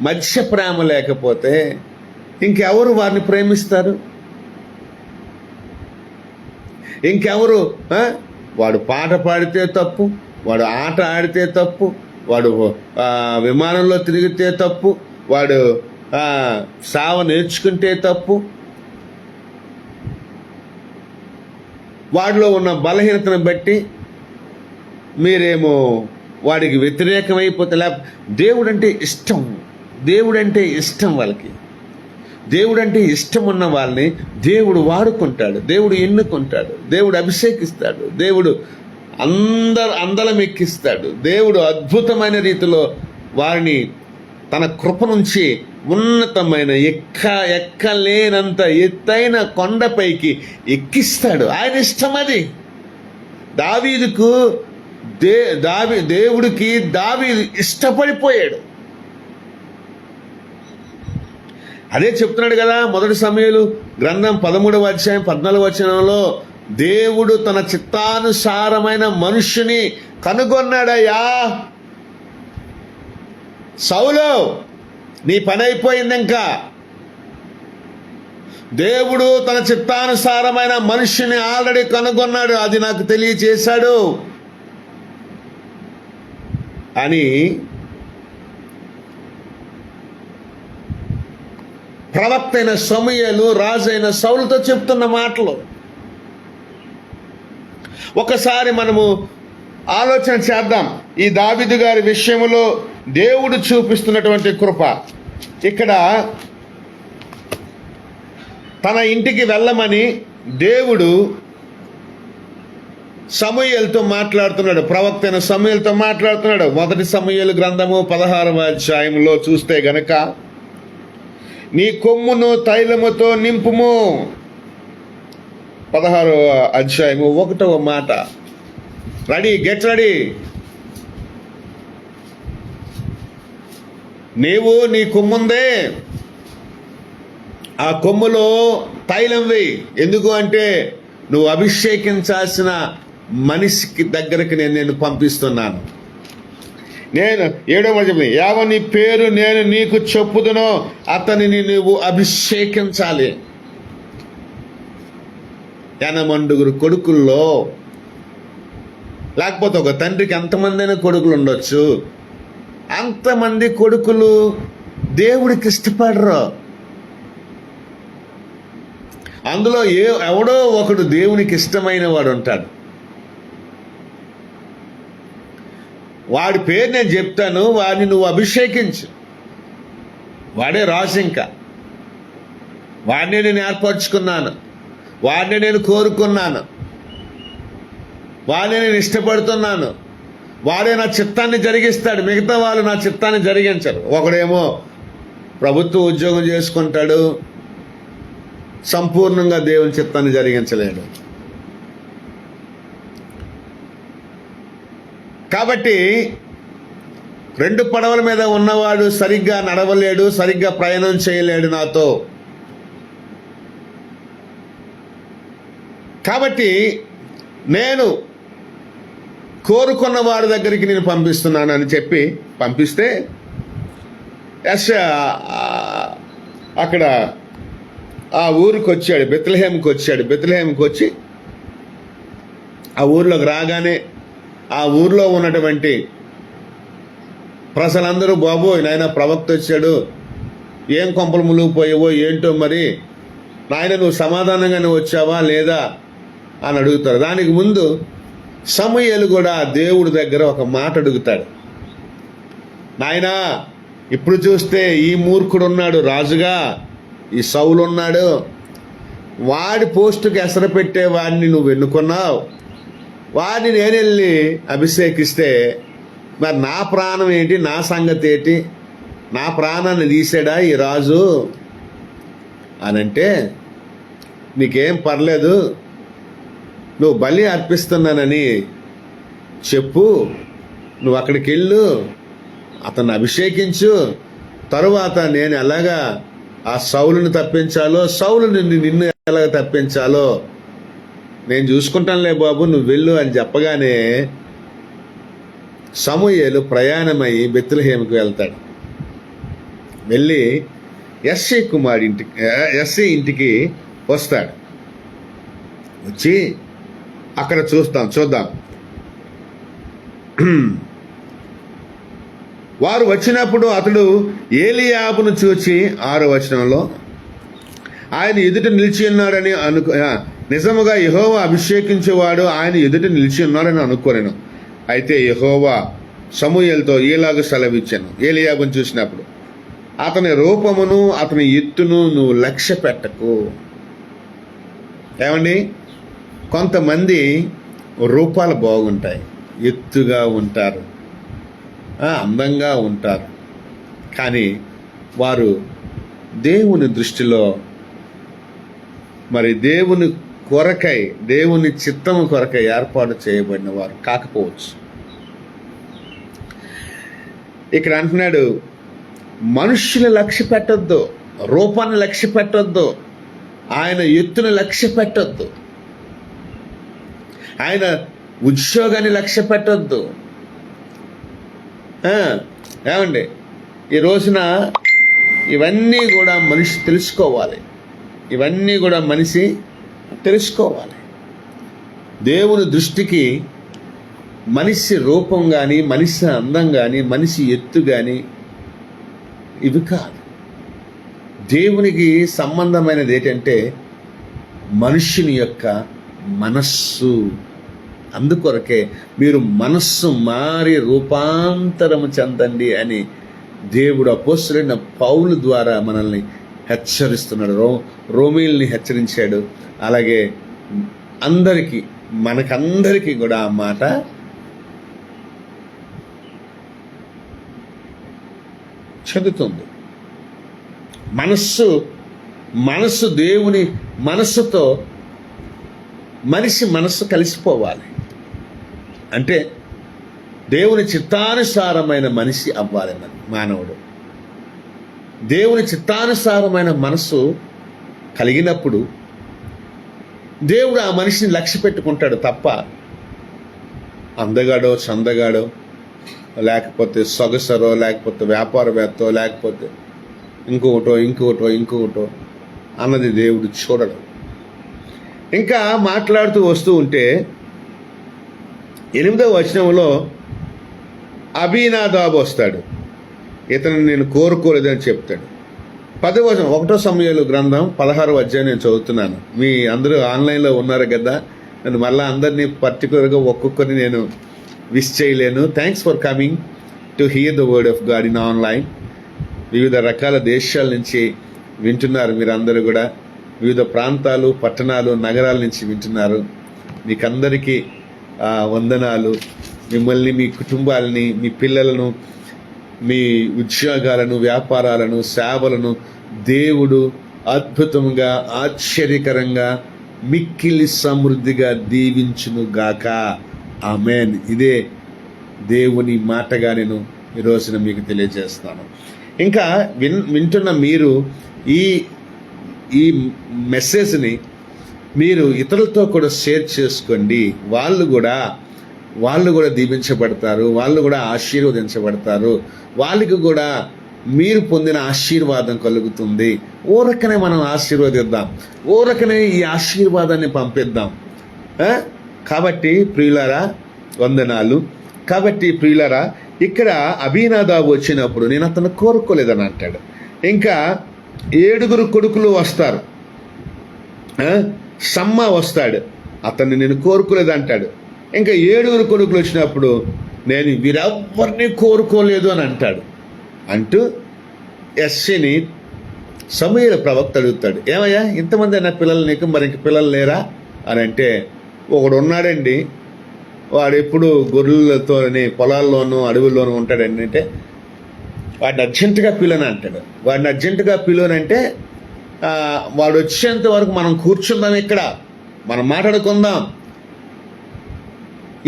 మధ్య ప్రేమ లేకపోతే ఇంకెవరు వారిని ప్రేమిస్తారు? ఇంకెవరు? వాడు పాట పాడితే తప్పు, వాడు ఆట ఆడితే తప్పు, వాడు విమానంలో తిరిగితే తప్పు, వాడు సావ నేర్చుకుంటే తప్పు, వాడిలో ఉన్న బలహీనతను బట్టి మీరేమో వాడికి వ్యతిరేకమైపోతే. దేవుడు అంటే ఇష్టం, దేవుడు అంటే ఇష్టం వాళ్ళకి. దేవుడు అంటే ఇష్టం ఉన్న వాళ్ళని దేవుడు వాడుకుంటాడు, దేవుడు ఎన్నుకుంటాడు, దేవుడు అభిషేకిస్తాడు, దేవుడు అందలం ఎక్కిస్తాడు. దేవుడు అద్భుతమైన రీతిలో వారిని తన కృప నుంచి ఉన్నతమైన ఎక్కలేనంత ఎత్తైన కొండపైకి ఎక్కిస్తాడు. ఆయన ఇష్టం అది. దావీదుకు దేవుడికి దావీదు ఇష్టపడిపోయాడు. అదే చెప్తున్నాడు కదా, 1 సమూయేలు గ్రంథం 13వ అధ్యాయం 14వ వచనంలో, దేవుడు తన చిత్తానుసారమైన మనుష్యుని కనుగొన్నాడయ్యా. సౌలు, నీ పని అయిపోయింది. ఇంకా దేవుడు తన చిత్తానుసారమైన మనుష్యుని ఆల్రెడీ కనుగొన్నాడు, అది నాకు తెలియచేశాడు అని ప్రవక్త అయిన సమూయేలు రాజైన సౌలుతో చెప్తున్న మాటలు. ఒకసారి మనము ఆలోచన చేద్దాం. ఈ దావీదు గారి విషయంలో దేవుడు చూపిస్తున్నటువంటి కృప. ఇక్కడ తన ఇంటికి వెళ్ళమని దేవుడు సమూయేలుతో మాట్లాడుతున్నాడు, ప్రవక్త అయిన సమూయేలుతో మాట్లాడుతున్నాడు. 1 సమూయేలు గ్రంథము 16వ అధ్యాయంలో చూస్తే గనక, నీ కొమ్మును తైలముతో నింపుము. 16వ అధ్యాయము 1వ మాట. Ready, get ready. నీవు నీ కొమ్ముందే, ఆ కొమ్ములో తైలం వేయి. ఎందుకు అంటే నువ్వు అభిషేకించాల్సిన మనిషికి దగ్గరికి నేను పంపిస్తున్నాను. నేను 7వ చెప్పింది, ఎవని పేరు నేను నీకు చెప్పుదునో అతనిని నువ్వు అభిషేకించాలి. 80 కొడుకుల్లో, లేకపోతే ఒక తండ్రికి ఎంతమందైనా కొడుకులు ఉండొచ్చు, అంతమంది కొడుకులు దేవుడికి ఇష్టపడరు. అందులో ఎవడో ఒకడు దేవునికి ఇష్టమైన వాడు ఉంటాడు. వాడి పేరు నేను చెప్తాను, వాడిని నువ్వు అభిషేకించు. వాడే రాజు. ఇంకా వాడినే నేను ఏర్పరచుకున్నాను, వాడిని నేను కోరుకున్నాను, వాడిని నేను ఇష్టపడుతున్నాను. వాడే నా చిత్తాన్ని జరిగిస్తాడు, మిగతా వాళ్ళు నా చిత్తాన్ని జరిగించరు. ఒకడేమో ప్రభుత్వ ఉద్యోగం చేసుకుంటాడు, సంపూర్ణంగా దేవుని చిత్తాన్ని జరిగించలేడు. కాబట్టి 2 పడవల మీద ఉన్నవాడు సరిగ్గా నడవలేడు, సరిగ్గా ప్రయాణం చేయలేడు నాతో. కాబట్టి నేను కోరుకున్న వాడి దగ్గరికి నేను పంపిస్తున్నానని చెప్పి పంపిస్తే, అక్కడ ఆ ఊరికి వచ్చాడు, బెత్లెహేముకి వచ్చాడు. బెత్లెహేముకి వచ్చి ఆ ఊర్లోకి రాగానే ఆ ఊర్లో ఉన్నటువంటి ప్రజలందరూ, బాబోయ్ నాయన ప్రవక్త వచ్చాడు, ఏం కొంపలు మునిగిపోయావో ఏంటో, మరి నాయన నువ్వు సమాధానంగానే వచ్చావా లేదా అని అడుగుతారు. దానికి ముందు సమూయేలు కూడా దేవుడి దగ్గర ఒక మాట అడుగుతాడు. నాయనా, ఇప్పుడు చూస్తే ఈ మూర్ఖుడు ఉన్నాడు రాజుగా, ఈ సౌలు ఉన్నాడు, వాడి పోస్టుకి ఎసరు పెట్టే వాడిని నువ్వు ఎన్నుకున్నావు, వాడిని నేను వెళ్ళి అభిషేకిస్తే మరి నా ప్రాణం ఏంటి, నా సంగతి ఏంటి, నా ప్రాణాన్ని తీసాడా ఈ రాజు అనంటే, నీకేం పర్లేదు, నువ్వు బలి అర్పిస్తున్నానని చెప్పు, నువ్వు అక్కడికి వెళ్ళు, అతన్ని అభిషేకించు, తరువాత నేను ఎలాగా ఆ సౌలుని తప్పించాలో, సౌలు నిన్ను ఎలాగ తప్పించాలో నేను చూసుకుంటానులే బాబు, నువ్వు వెళ్ళు అని చెప్పగానే సమూయేలు ప్రయాణమై బెత్లెహేముకు వెళ్తాడు. వెళ్ళి యెష్షయి ఇంటికి వస్తాడు. వచ్చి అక్కడ చూద్దాం. వారు వచ్చినప్పుడు అతడు ఏలీయాబును చూచి 6వ వచనంలో, ఆయన ఎదుట నిలిచి ఉన్నాడని నిజముగా యెహోవా అభిషేకించేవాడు ఆయన ఎదుట నిలిచి ఉన్నాడని అనుకోలేను. అయితే యెహోవా సమూయేలుతో ఈలాగు సెలవిచ్చాను, ఏలీయాబును చూసినప్పుడు, అతని రూపమును అతని ఎత్తును నువ్వు లక్ష్య పెట్టకు. ఏమండి, కొంతమంది రూపాలు బాగుంటాయి, ఎత్తుగా ఉంటారు, అందంగా ఉంటారు, కానీ వారు దేవుని దృష్టిలో మరి దేవుని కొరకై, దేవుని చిత్తము కొరకై ఏర్పాటు చేయబడిన వారు కాకపోవచ్చు. ఇక్కడ అంటున్నాడు, మనుష్యుని లక్ష్య పెట్టొద్దు, రూపాన్ని లక్ష్య పెట్టొద్దు, ఆయన ఎత్తుని లక్ష్య పెట్టొద్దు, ఆయన ఉద్యోగాన్ని లక్ష్య పెట్టొద్దు. ఏమండి, ఈ రోజున ఇవన్నీ కూడా మనిషి తెలుసుకోవాలి, ఇవన్నీ కూడా మనిషి తెలుసుకోవాలి. దేవుని దృష్టికి మనిషి రూపం కానీ, మనిషి అందం కానీ, మనిషి ఎత్తు కానీ ఇవి కాదు. దేవునికి సంబంధమైనది ఏంటంటే మనుష్యుని యొక్క మనస్సు. అందుకొరకే మీరు మనస్సు మారి రూపాంతరము చెందండి అని దేవుడు అపోస్తలుడైన పౌలు ద్వారా మనల్ని హెచ్చరిస్తున్నాడు. రోమీల్ని హెచ్చరించాడు, అలాగే అందరికీ మనకందరికీ కూడా ఆ మాట చెందుతుంది. మనస్సు దేవుని మనస్సుతో మనిషి మనస్సు కలిసిపోవాలి. అంటే దేవుని చిత్తానుసారమైన మనిషి అవ్వాలి మానవుడు. దేవుని చిత్తానుసారమైన మనస్సు కలిగినప్పుడు దేవుడు ఆ మనిషిని లక్ష్య పెట్టుకుంటాడు తప్ప అందగాడో చందగాడో, లేకపోతే సొగసరో, లేకపోతే వ్యాపారవేత్తో, లేకపోతే ఇంకొకటో అన్నది దేవుడు చూడడు. ఇంకా మాట్లాడుతూ వస్తూ ఉంటే 8వ వచనంలో అబీనాదాబు వస్తాడు. ఇతను నేను కోరుకోలేదని చెప్తాడు. 10వ వచనం 1 సమూయేలు గ్రంథం 16వ అధ్యాయం నేను చదువుతున్నాను. మీ అందరూ ఆన్లైన్లో ఉన్నారు కదా, నేను మళ్ళీ అందరినీ పర్టికులర్గా ఒక్కొక్కరిని నేను విష్ చేయలేను. Thanks for coming to hear the word of God in online. వివిధ రకాల దేశాల నుంచి వింటున్నారు మీరందరూ కూడా, వివిధ ప్రాంతాలు, పట్టణాలు, నగరాల నుంచి వింటున్నారు. మీకందరికీ వందనాలు. మిమ్మల్ని, మీ కుటుంబాలని, మీ పిల్లలను, మీ ఉద్యోగాలను, వ్యాపారాలను, సేవలను దేవుడు అద్భుతంగా, ఆశ్చర్యకరంగా, మిక్కిలి సమృద్ధిగా దీవించునుగాక. ఆమేన్. ఇదే దేవుని మాటగా నేను ఈ రోజున మీకు తెలియజేస్తాను. ఇంకా వింటున్న మీరు ఈ మెసేజ్ని మీరు ఇతరులతో కూడా షేర్ చేసుకోండి. వాళ్ళు కూడా దీవించబడతారు, వాళ్ళు కూడా ఆశీర్వదించబడతారు, వాళ్ళకి కూడా మీరు పొందిన ఆశీర్వాదం కలుగుతుంది. ఊరకనే మనం ఆశీర్వదిద్దాం, ఊరకనే ఈ ఆశీర్వాదాన్ని పంపిద్దాం. కాబట్టి ప్రియులారా, వందనాలు. కాబట్టి ప్రియులారా, ఇక్కడ అబీనాదాబు వచ్చినప్పుడు నేను అతను కోరుకోలేదని అంటాడు. ఇంకా 7 కొడుకులు వస్తారు. సమ్మ వస్తాడు, అతన్ని నేను కోరుకోలేదు అంటాడు. ఇంకా 7 కొడుకులు వచ్చినప్పుడు నేను వీరెవ్వరిని కోరుకోలేదు అని అంటాడు. అంటూ యెష్షయిని సమూయేలు ప్రవక్త అడుగుతాడు, ఏమయ్యా ఇంతమంది అయినా పిల్లలు నీకు, మరి ఇంక పిల్లలు లేరా అని అంటే, ఒకడు ఉన్నాడండి, వాడు ఎప్పుడు గొర్రెలతోని పొలాల్లోనూ అడవుల్లోనూ ఉంటాడండి. అంటే వాడిని అర్జెంటుగా పిలువని అంటాడు. వాడిని అర్జెంటుగా పిలువనంటే వాడు వచ్చేంత వరకు మనం కూర్చుందాం, ఇక్కడ మనం మాట్లాడుకుందాం.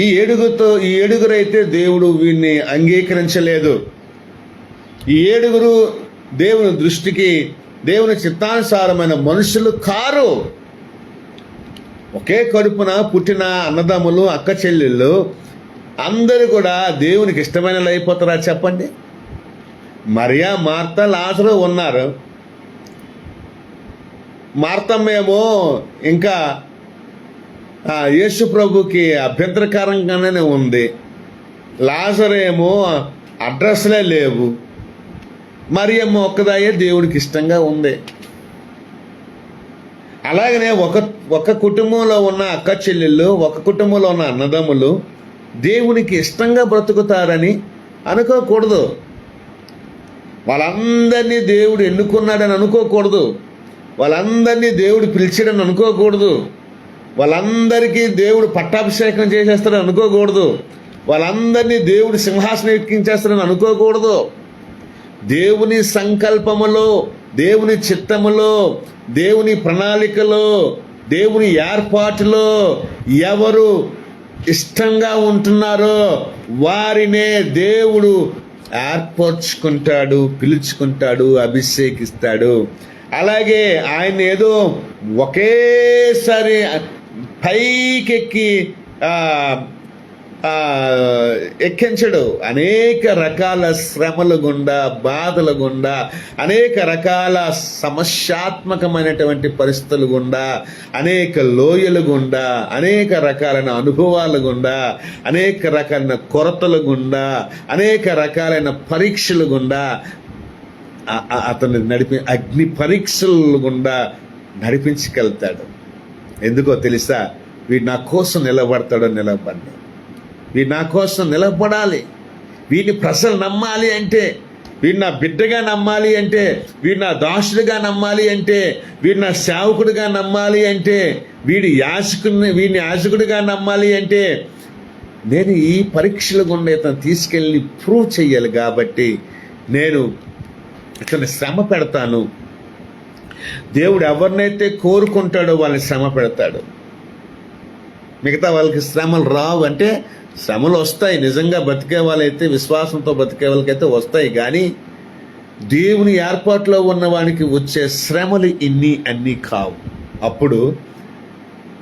ఈ 7 అయితే దేవుడు వీడిని అంగీకరించలేదు. ఈ 7 దేవుని దృష్టికి దేవుని చిత్తానుసారమైన మనుషులు కారు. ఒకే కడుపున పుట్టిన అన్నదమ్ములు, అక్క చెల్లెళ్ళు అందరూ కూడా దేవునికి ఇష్టమైన అయిపోతారా చెప్పండి? మరియా, మార్త, లాజరు ఉన్నారు. మార్తమ్మేమో ఇంకా యేసు ప్రభుకి అభ్యంతరకరంగానే ఉంది. లాజరేమో అడ్రస్లే లేవు. మరియమ్మ ఒక్కదాయే దేవుడికి ఇష్టంగా ఉంది. అలాగనే ఒక కుటుంబంలో ఉన్న అక్క చెల్లెళ్ళు, ఒక కుటుంబంలో ఉన్న అన్నదమ్ములు దేవునికి ఇష్టంగా బ్రతుకుతారని అనుకోకూడదు. వాళ్ళందరినీ దేవుడు ఎన్నుకున్నాడని అనుకోకూడదు. వాళ్ళందరినీ దేవుడు పిలిచాడని అనుకోకూడదు. వాళ్ళందరికీ దేవుడు పట్టాభిషేకం చేసేస్తాడని అనుకోకూడదు. వాళ్ళందరినీ దేవుడు సింహాసనం ఎక్కించేస్తాడని అనుకోకూడదు. దేవుని సంకల్పములో, దేవుని చిత్తములో, దేవుని ప్రణాళికలో, దేవుని ఏర్పాటులో ఎవరు ఇష్టంగా ఉంటున్నారో వారినే దేవుడు ఏర్పరచుకుంటాడు, పిలుచుకుంటాడు, అభిషేకిస్తాడు. అలాగే ఆయన ఏదో ఒకేసారి పైకెక్కి ఎక్కించడు. అనేక రకాల శ్రమల గుండా, బాధల గుండా, అనేక రకాల సమస్యాత్మకమైనటువంటి పరిస్థితుల గుండా, అనేక లోయల గుండా, అనేక రకాలైన అనుభవాల గుండా, అనేక రకాలైన కొరతల గుండా, అనేక రకాలైన పరీక్షల గుండా అతన్ని అగ్ని పరీక్షల గుండా నడిపించుకెళ్తాడు. ఎందుకో తెలుసా? వీడు నా కోసం నిలబడతాడో నిలబడ్డా, వీడు నా కోసం నిలబడాలి, వీడిని ప్రజలు నమ్మాలి అంటే వీడు నా బిడ్డగా నమ్మాలి అంటే, వీడు నా దాసుడిగా నమ్మాలి అంటే, వీడు నా సేవకుడిగా నమ్మాలి అంటే, వీడిని యాజకుడిగా నమ్మాలి అంటే, నేను ఈ పరీక్షల గుండా ఇతను తీసుకెళ్ళి ప్రూవ్ చెయ్యాలి. కాబట్టి నేను ఇతను శ్రమ పెడతాను. దేవుడు ఎవరినైతే కోరుకుంటాడో వాళ్ళని శ్రమ పెడతాడు. మిగతా వాళ్ళకి శ్రమలు రావు అంటే, శ్రమలు వస్తాయి. నిజంగా బతికే వాళ్ళైతే, విశ్వాసంతో బతికే వాళ్ళకైతే వస్తాయి. కానీ దేవుని ఏర్పాటులో ఉన్నవానికి వచ్చే శ్రమలు అన్నీ కావు. అప్పుడు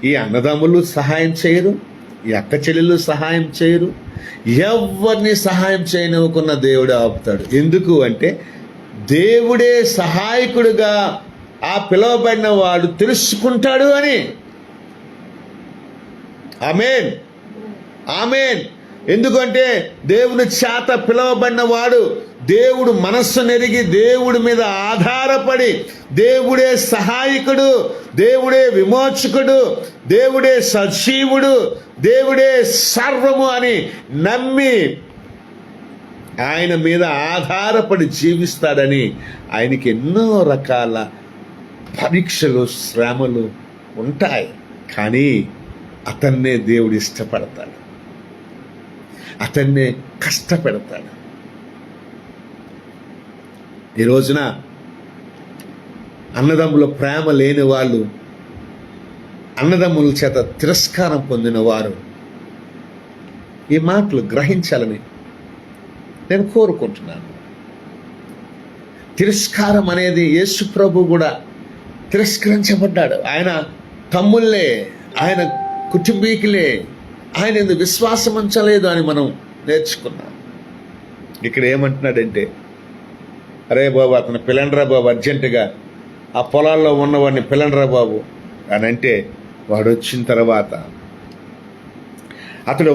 ఈ అన్నదమ్ములు సహాయం చేయరు, ఈ అక్క చెల్లెలు సహాయం చేయరు, ఎవరిని సహాయం చేయనివ్వకున్న దేవుడు ఆపుతాడు. ఎందుకు అంటే, దేవుడే సహాయకుడుగా ఆ పిలువబడిన వాడు తెలుసుకుంటాడు అని. ఆమేన్, ఆమేన్. ఎందుకంటే దేవుని చేత పిలువబడిన వాడు దేవుడు మనస్సు నెరిగి, దేవుడి మీద ఆధారపడి, దేవుడే సహాయకుడు, దేవుడే విమోచకుడు, దేవుడే సజీవుడు, దేవుడే సర్వము అని నమ్మి ఆయన మీద ఆధారపడి జీవిస్తాడని ఆయనకి ఎన్నో రకాల పరీక్షలు, శ్రమలు ఉంటాయి. కానీ అతన్నే దేవుడు ఇష్టపడతాడు, అతన్నే కష్టపెడతాడు. ఈ రోజున అన్నదమ్ముల ప్రేమ లేని వాళ్ళు, అన్నదమ్ముల చేత తిరస్కారం పొందిన వారు ఈ మాటలు గ్రహించాలని నేను కోరుకుంటున్నాను. తిరస్కారం అనేది యేసు ప్రభు కూడా తిరస్కరించబడ్డాడు. ఆయన తమ్ముళ్ళే, ఆయన కుటుంబీకులే, ఆయన ఎందుకు విశ్వాసం ఉంచలేదు అని మనం నేర్చుకున్నాం. ఇక్కడ ఏమంటున్నాడంటే, అరే బాబు అతను పిలండ్రా బాబు, అర్జెంటుగా ఆ పొలాల్లో ఉన్నవాడిని పిలండ్రా బాబు అని అంటే, వాడు వచ్చిన తర్వాత అతను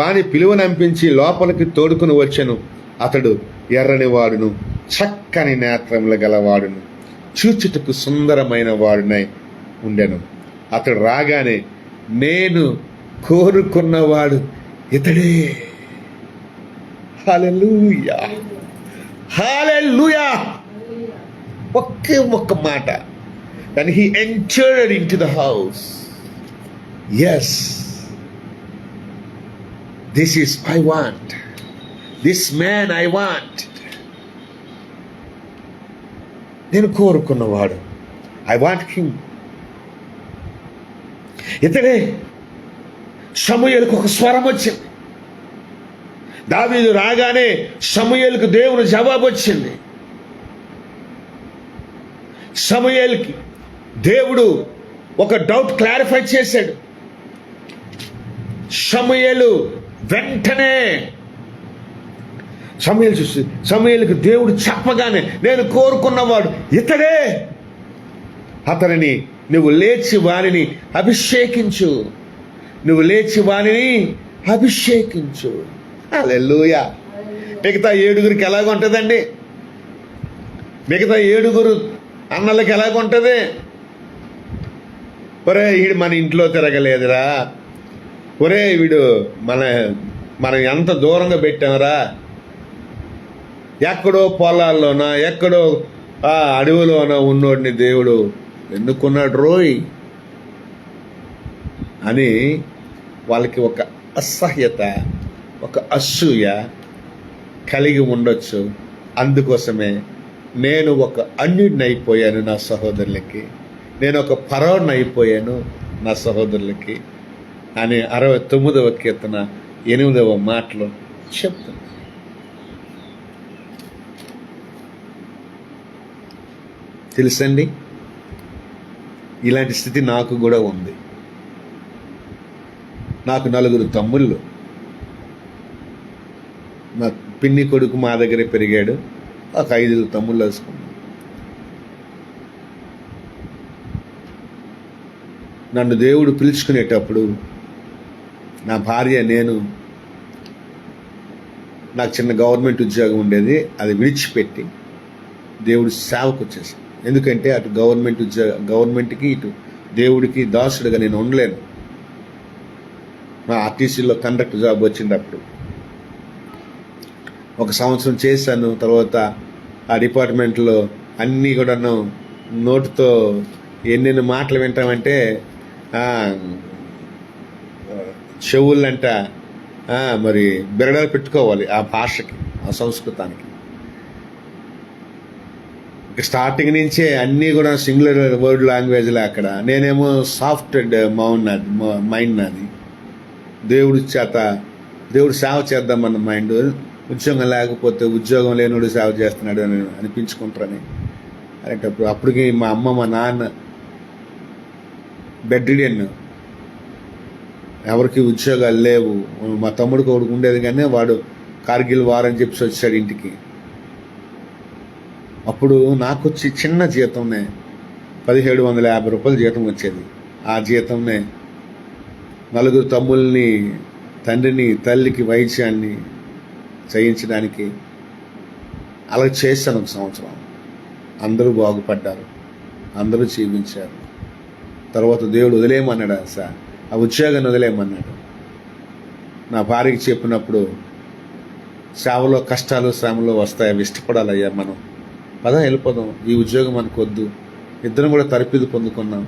వాని పిలువనంపించి లోపలికి తోడుకుని వచ్చెను. అతడు ఎర్రని వాడును, చక్కని నేత్రములు గలవాడును, చూచుటకు సుందరమైన వాడునై ఉండెను. అతడు రాగానే, నేను కోరుకున్నవాడు ఇతడే. హల్లెలూయా, హల్లెలూయా. ఒక్క మాట. And he entered into the house. Yes, this is I want. This man I want. నేను కోరుకున్నవాడు, I want him. ఇతడే. సమూయేలుకు ఒక స్వరం వచ్చింది. దావీదు రాగానే సమూయేలుకు దేవుని జవాబు వచ్చింది. సమూయేలుకి దేవుడు ఒక డౌట్ క్లారిఫై చేశాడు. సమూయేలు వెంటనే సమూయేలుకు దేవుడు చెప్పగానే, నేను కోరుకున్నవాడు ఇతడే, అతనిని నువ్వు లేచి వానిని అభిషేకించు, నువ్వు లేచి వానిని అభిషేకించు. హల్లెలూయా. మిగతా 7 ఎలాగుంటుందండి? మిగతా 7 అన్నలకి ఎలాగుంటుంది? ఒరే వీడు మన ఇంట్లో తిరగలేదురా, ఒరే వీడు మనం ఎంత దూరంగా పెట్టామరా, ఎక్కడో పొలాల్లోనా ఎక్కడో అడవిలోనా ఉన్నోడిని దేవుడు ఎన్నుకున్నాడు రోయ్ అని వాళ్ళకి ఒక అసహ్యత, ఒక అసూయ కలిగి ఉండొచ్చు. అందుకోసమే నేను ఒక అన్యుడిని అయిపోయాను నా సహోదరులకి, నేను ఒక పరోడిని అయిపోయాను నా సహోదరులకి అని 69వ కీర్తన 8వ మాటలో చెప్తుంది. తెలుసండి, ఇలాంటి స్థితి నాకు కూడా ఉంది. నాకు 4 తమ్ముళ్ళు. నా పిన్ని కొడుకు మా దగ్గరే పెరిగాడు. ఒక 5 తమ్ముళ్ళు వేసుకున్నాను. నన్ను దేవుడు పిలుచుకునేటప్పుడు నా భార్య, నాకు చిన్న గవర్నమెంట్ ఉద్యోగం ఉండేది, అది విడిచిపెట్టి దేవుడి సేవకు వచ్చేసాను. ఎందుకంటే అటు గవర్నమెంట్కి ఇటు దేవుడికి దాసుడుగా నేను ఉండలేను. నా ఆర్టీసీలో కండక్టర్ జాబ్ వచ్చినప్పుడు 1 సంవత్సరం చేశాను. తర్వాత ఆ డిపార్ట్మెంట్లో అన్నీ కూడాను నోటితో ఎన్నెన్ని మాటలు వింటామంటే చెవులంట మరి బిరడలు పెట్టుకోవాలి ఆ భాషకి, ఆ సంస్కృతానికి. స్టార్టింగ్ నుంచే అన్నీ కూడా సింగులర్ వర్డ్ లాంగ్వేజ్లే అక్కడ. నేనేమో సాఫ్ట్ మైండ్ నాది. దేవుడు సేవ చేద్దామన్న మైండ్. ఉద్యోగం లేకపోతే ఉద్యోగం లేనివాడు సేవ చేస్తున్నాడు అని అనిపించుకుంటారని. అలాంటప్పుడు అప్పటికి మా అమ్మ మా నాన్న బెడ్రిడెన్, ఎవరికి ఉద్యోగాలు లేవు. మా తమ్ముడికి ఒకడికి ఉండేది, కానీ వాడు కార్గిల్ వార్ అని చెప్పి వచ్చాడు ఇంటికి. అప్పుడు నాకు వచ్చి చిన్న జీతంనే 1750 రూపాయలు జీతం వచ్చేది. ఆ జీతంనే 4 తమ్ముల్ని, తండ్రిని, తల్లికి వైద్యాన్ని చేయించడానికి అలా చేశాను 1 సంవత్సరం. అందరూ బాగుపడ్డారు, అందరూ జీవించారు. తర్వాత దేవుడు వదిలేయమన్నాడు, సార్ ఆ ఉద్యోగాన్ని వదిలేయమన్నాడు. నా భార్యకి చెప్పినప్పుడు, సేవలో కష్టాలు శ్రమలు వస్తాయి, అవి ఇష్టపడాలయ్యా మనం, వెళ్ళిపోదాం, ఈ ఉద్యోగం మనకు వద్దు. ఇద్దరం కూడా తరపిది పొందుకున్నాం,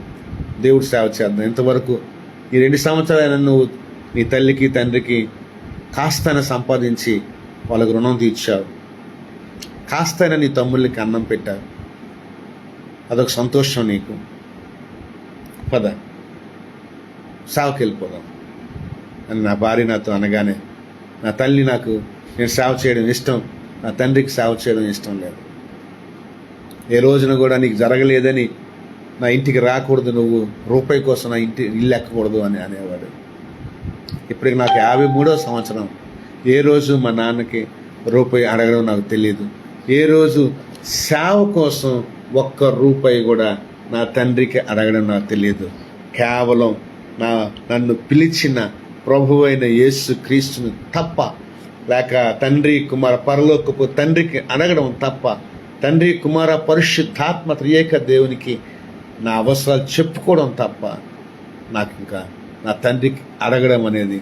దేవుడు సేవ చేద్దాం. ఇంతవరకు ఈ 2 సంవత్సరాలైనా నువ్వు నీ తల్లికి తండ్రికి కాస్తైనా సంపాదించి వాళ్ళకు రుణం తీర్చావు, కాస్తైనా నీ తమ్ముళ్ళకి అన్నం పెట్టావు, అదొక సంతోషం నీకు. సేవకి వెళ్ళిపోదాం అని నా భార్య నాతో అనగానే, నా తల్లి నాకు నేను సేవ చేయడం ఇష్టం, నా తండ్రికి సేవ చేయడం ఇష్టం లేదు. ఏ రోజున కూడా నీకు జరగలేదని నా ఇంటికి రాకూడదు, నువ్వు రూపాయి కోసం నా ఇల్లు ఎక్కకూడదు అని అనేవాడు. ఇప్పటికి నాకు 53వ సంవత్సరం. ఏ రోజు మా నాన్నకి రూపాయి అడగడం నాకు తెలియదు. ఏ రోజు సేవ కోసం 1 రూపాయి కూడా నా తండ్రికి అడగడం నాకు తెలియదు. కేవలం నన్ను పిలిచిన ప్రభువు అయిన యేసు క్రీస్తుని తప్ప, లేక తండ్రి కుమార పరలోకపు తండ్రికి అడగడం తప్ప, తండ్రి కుమార పరిశుద్ధాత్మ త్రియేక దేవునికి నా అవసరాలు చెప్పుకోవడం తప్ప నాకు ఇంకా నా తండ్రికి అడగడం అనేది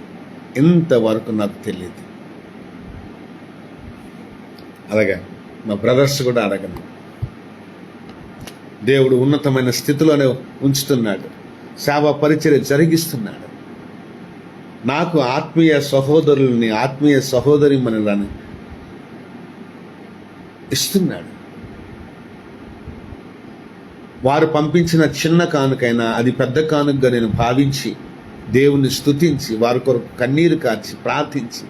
ఇంతవరకు నాకు తెలియదు. అలాగే మా బ్రదర్స్ కూడా అడగను. దేవుడు ఉన్నతమైన స్థితిలోనే ఉంచుతున్నాడు, సేవా పరిచర్య జరిగిస్తున్నాడు. నాకు ఆత్మీయ సహోదరుల్ని, ఆత్మీయ సహోదరిమణులను ఇస్తున్నాడు. వారు పంపించిన చిన్న కానుకైనా అది పెద్ద కానుకగా నేను భావించి దేవుని స్తుతించి వారి కొరకు కన్నీరు కార్చి ప్రార్థించి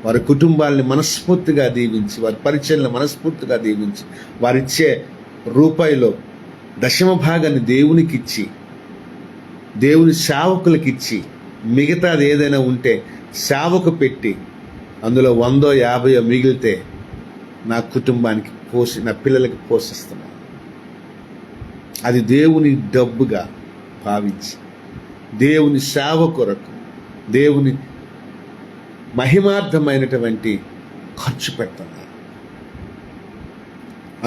వారి కుటుంబాలని మనస్ఫూర్తిగా దీవించి వారి పరిచయలను మనస్ఫూర్తిగా దీవించి వారిచ్చే రూపాయిలో 10వ భాగాన్ని దేవునికి ఇచ్చి, దేవుని సేవకులకి ఇచ్చి, మిగతాది ఏదైనా ఉంటే సేవకు పెట్టి అందులో 100-50 మిగిలితే నా కుటుంబానికి నా పిల్లలకి పోషిస్తున్నాను. అది దేవుని డబ్బుగా భావించి దేవుని సేవ కొరకు దేవుని మహిమార్థమైనటువంటి ఖర్చు పెడుతున్నారు.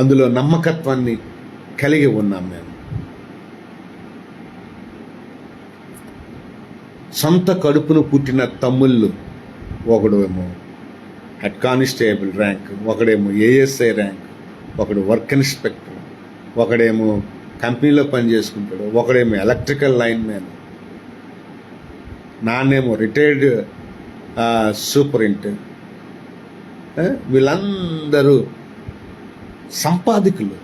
అందులో నమ్మకత్వాన్ని కలిగి ఉన్నాం మేము. సొంత కడుపును పుట్టిన తమ్ముళ్ళు, ఒకడేమో హెడ్ కానిస్టేబుల్ ర్యాంక్, ఒకడేమో ఏఎస్ఐ ర్యాంక్, ఒకడు వర్క్ ఇన్స్పెక్టర్, ఒకడేమో కంపెనీలో పనిచేసుకుంటాడు, ఒకడేమో ఎలక్ట్రికల్ లైన్ మ్యాన్, నాన్నేమో రిటైర్డ్ సూపరింటెండెంట్. వీళ్ళందరూ సంపాదకులు.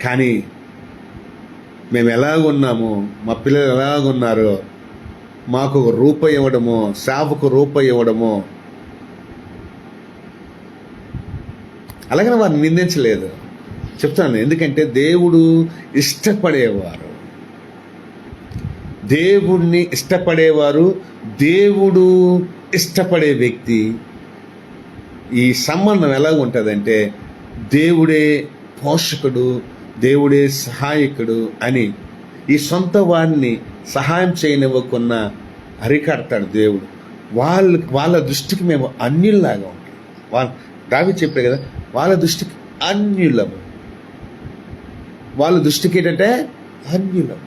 కానీ మేము ఎలాగున్నామో, మా పిల్లలు ఎలాగున్నారో, మాకు 1 రూపాయి ఇవ్వడమో, సేవకు రూపాయి ఇవ్వడమో, అలాగని వారిని నిందించలేదు, చెప్తాను. ఎందుకంటే దేవుడు ఇష్టపడేవారు, దేవుణ్ణి ఇష్టపడేవారు, దేవుడు ఇష్టపడే వ్యక్తి. ఈ సంబంధం ఎలా ఉంటుందంటే దేవుడే పోషకుడు, దేవుడే సహాయకుడు అని ఈ సొంత వారిని సహాయం చేయనివ్వకున్న అరికడతాడు దేవుడు. వాళ్ళ దృష్టికి మేము అన్యుల్లాగా ఉంటాం. దావీదు చెప్పాడు కదా, వాళ్ళ దృష్టికి అన్యులము, వాళ్ళ దృష్టికి ఏంటంటే అన్యులం.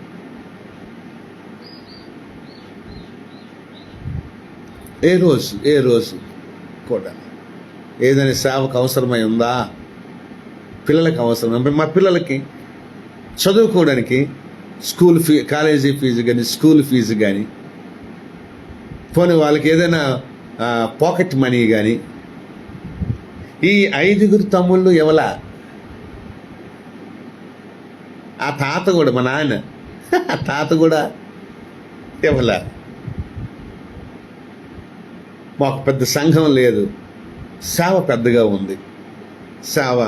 ఏ రోజు కూడా ఏదైనా సేవకు అవసరమై ఉందా? పిల్లలకి అవసరం. మా పిల్లలకి చదువుకోవడానికి స్కూల్ కాలేజీ ఫీజు కానీ స్కూల్ ఫీజు కానీ, పోనీ వాళ్ళకి ఏదైనా పాకెట్ మనీ కానీ, ఈ 5 తమ్ముళ్ళు ఎవలా? ఆ తాత కూడా, మా నాన్న తాత కూడా ఎవలా? మాకు పెద్ద సంఘం లేదు, సేవ పెద్దగా ఉంది, సేవ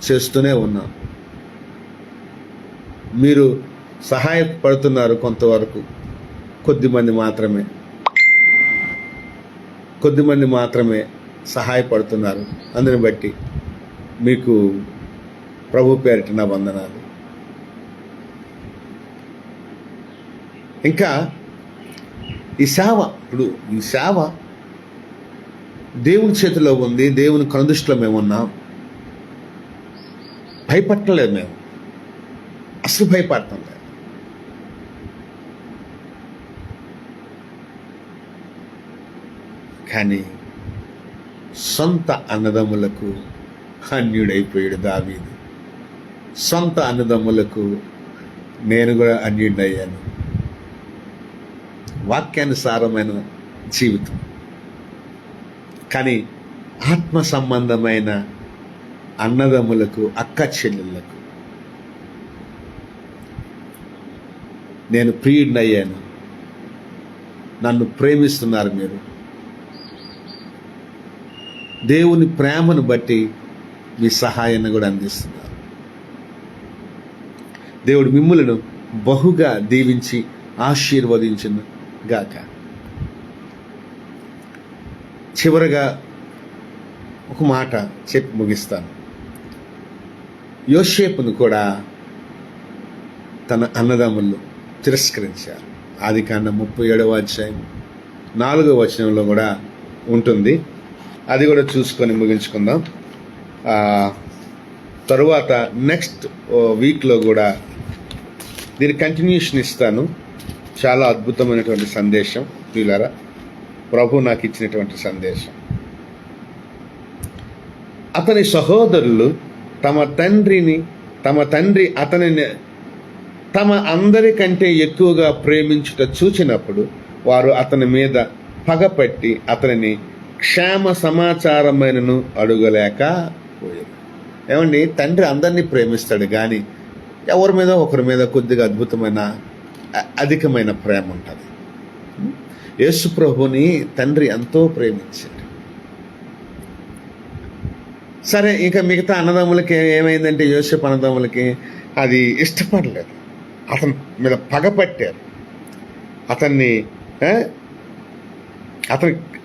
చేస్తూనే ఉన్నాం. మీరు సహాయపడుతున్నారు కొంతవరకు, కొద్దిమంది మాత్రమే సహాయపడుతున్నారు. అందుని బట్టి మీకు ప్రభు పేరిట నా వందనాలు. ఇంకా ఈ సేవ దేవుని చేతిలో ఉంది. దేవుని కనుదృష్టిలో మేము ఉన్నాం. భయపడలేదు, మేము అసలు భయపడతాం లేదు. కానీ సొంత అన్నదమ్ములకు అన్యుడైపోయాడు దావీదు. సొంత అన్నదమ్ములకు నేను కూడా అన్యుడయ్యాను. వాక్యానుసారమైన జీవితం, కానీ ఆత్మ సంబంధమైన అన్నదమ్ములకు, అక్క చెల్లెళ్ళకు నేను ప్రియుడినయ్యాను. నన్ను ప్రేమిస్తున్నారు మీరు. దేవుని ప్రేమను బట్టి మీ సహాయాన్ని కూడా అందిస్తున్నారు. దేవుడు మిమ్ములను బహుగా దీవించి ఆశీర్వదించును గాక. చివరగా ఒక మాట చెప్పి ముగిస్తాను. యోసేపును కూడా తన అన్నదమ్ములు తిరస్కరించారు. ఆదికాండం 37వ అధ్యాయం 4వ వచనంలో కూడా ఉంటుంది. అది కూడా చూసుకొని ముగించుకుందాం. తరువాత నెక్స్ట్ వీక్లో కూడా దీని కంటిన్యూషన్ ఇస్తాను. చాలా అద్భుతమైనటువంటి సందేశం ప్రియులారా, ప్రభు నాకు ఇచ్చినటువంటి సందేశం. అతని సహోదరులు తమ తండ్రి అతనిని తమ అందరికంటే ఎక్కువగా ప్రేమించుట చూచినప్పుడు వారు అతని మీద పగపట్టి అతనిని క్షేమ సమాచారమైనను అడుగలేకపోయారు. ఏమండి, తండ్రి అందరినీ ప్రేమిస్తాడు, కానీ ఎవరి మీద ఒకరి మీద కొద్దిగా అధికమైన ప్రేమ ఉంటుంది. యేసు ప్రభుని తండ్రి ఎంతో ప్రేమించాడు. సరే, ఇంకా మిగతా అన్నదమ్ములకి ఏమైందంటే, యోసేపు అన్నదమ్ములకి అది ఇష్టపడలేదు. అతని మీద పగపట్టారు.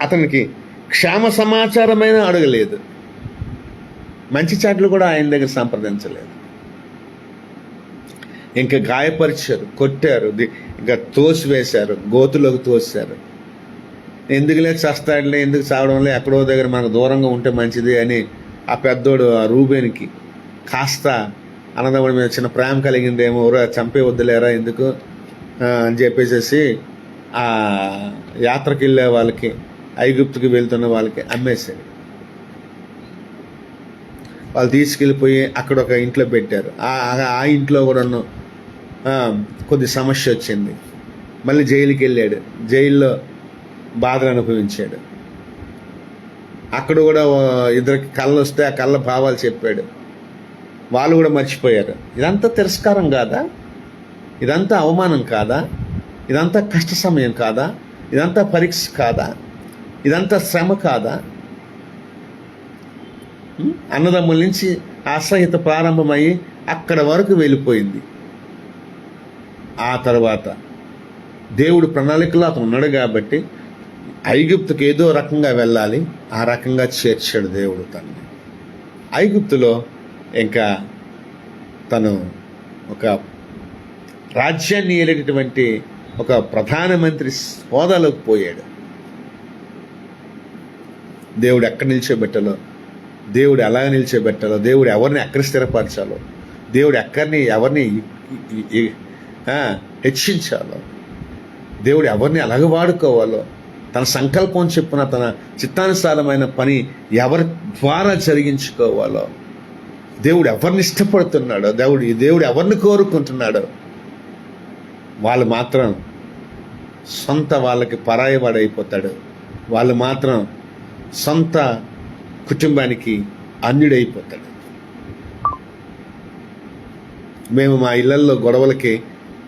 అతనికి క్షేమ సమాచారమైన అడగలేదు. మంచి చాట్లు కూడా ఆయన దగ్గర సంప్రదించలేదు. ఇంకా గాయపరిచారు, కొట్టారు, ఇంకా తోసివేశారు, గోతులోకి తోసారు. ఎందుకులే చస్తాడులే, ఎందుకు చావడంలే, ఎక్కడో దగ్గర మనకు దూరంగా ఉంటే మంచిది అని ఆ పెద్దోడు ఆ రూబేనికి కాస్త అన్నదమ్ముడి మీద చిన్న ప్రేమ కలిగిందేమో, చంపే వద్దులేరా ఎందుకు అని చెప్పేసి ఆ యాత్రకు వెళ్ళే వాళ్ళకి, ఐగుప్తుకి వెళ్తున్న వాళ్ళకి అమ్మేశారు. వాళ్ళు తీసుకెళ్ళిపోయి అక్కడ ఒక ఇంట్లో పెట్టారు. ఆ ఇంట్లో కూడా కొద్ది సమస్య వచ్చింది. మళ్ళీ జైలుకి వెళ్ళాడు. జైల్లో బాధలు అనుభవించాడు. అక్కడ కూడా ఇద్దరికి కళ్ళు వస్తే ఆ కళ్ళ భావాలు చెప్పాడు. వాళ్ళు కూడా మర్చిపోయారు. ఇదంతా తిరస్కారం కాదా? ఇదంతా అవమానం కాదా? ఇదంతా కష్ట సమయం కాదా? ఇదంతా పరీక్ష కాదా? ఇదంతా శ్రమ కాదా? అన్నదమ్ముల నుంచి అసహ్యత ప్రారంభమయ్యి అక్కడ వరకు వెళ్ళిపోయింది. ఆ తర్వాత దేవుడు ప్రణాళికలో అతను ఉన్నాడు కాబట్టి ఐగుప్తుకి ఏదో రకంగా వెళ్ళాలి, ఆ రకంగా చేర్చాడు దేవుడు తనని. ఐగుప్తులో ఇంకా తను ఒక రాజ్యాన్ని ఏలేటటువంటి ఒక ప్రధానమంత్రి హోదాలోకి పోయాడు. దేవుడు ఎక్కడ నిల్చోబెట్టాలో, దేవుడు ఎలా నిల్చోబెట్టాలో, దేవుడు ఎవరిని ఎక్కడ స్థిరపరచాలో, దేవుడు ఎవరిని హెచ్చించాలో, దేవుడు ఎవరిని ఎలాగ వాడుకోవాలో తన సంకల్పం చెప్పున తన చిత్తానుసారమైన పని ఎవరి ద్వారా జరిగించుకోవాలో, దేవుడు ఎవరిని ఇష్టపడుతున్నాడో, దేవుడు ఎవరిని కోరుకుంటున్నాడో వాళ్ళు మాత్రం సొంత వాళ్ళకి పరాయవాడైపోతాడు. వాళ్ళు మాత్రం సొంత కుటుంబానికి అన్యుడైపోతాడు. మేము మా ఇళ్లల్లో గొడవలకి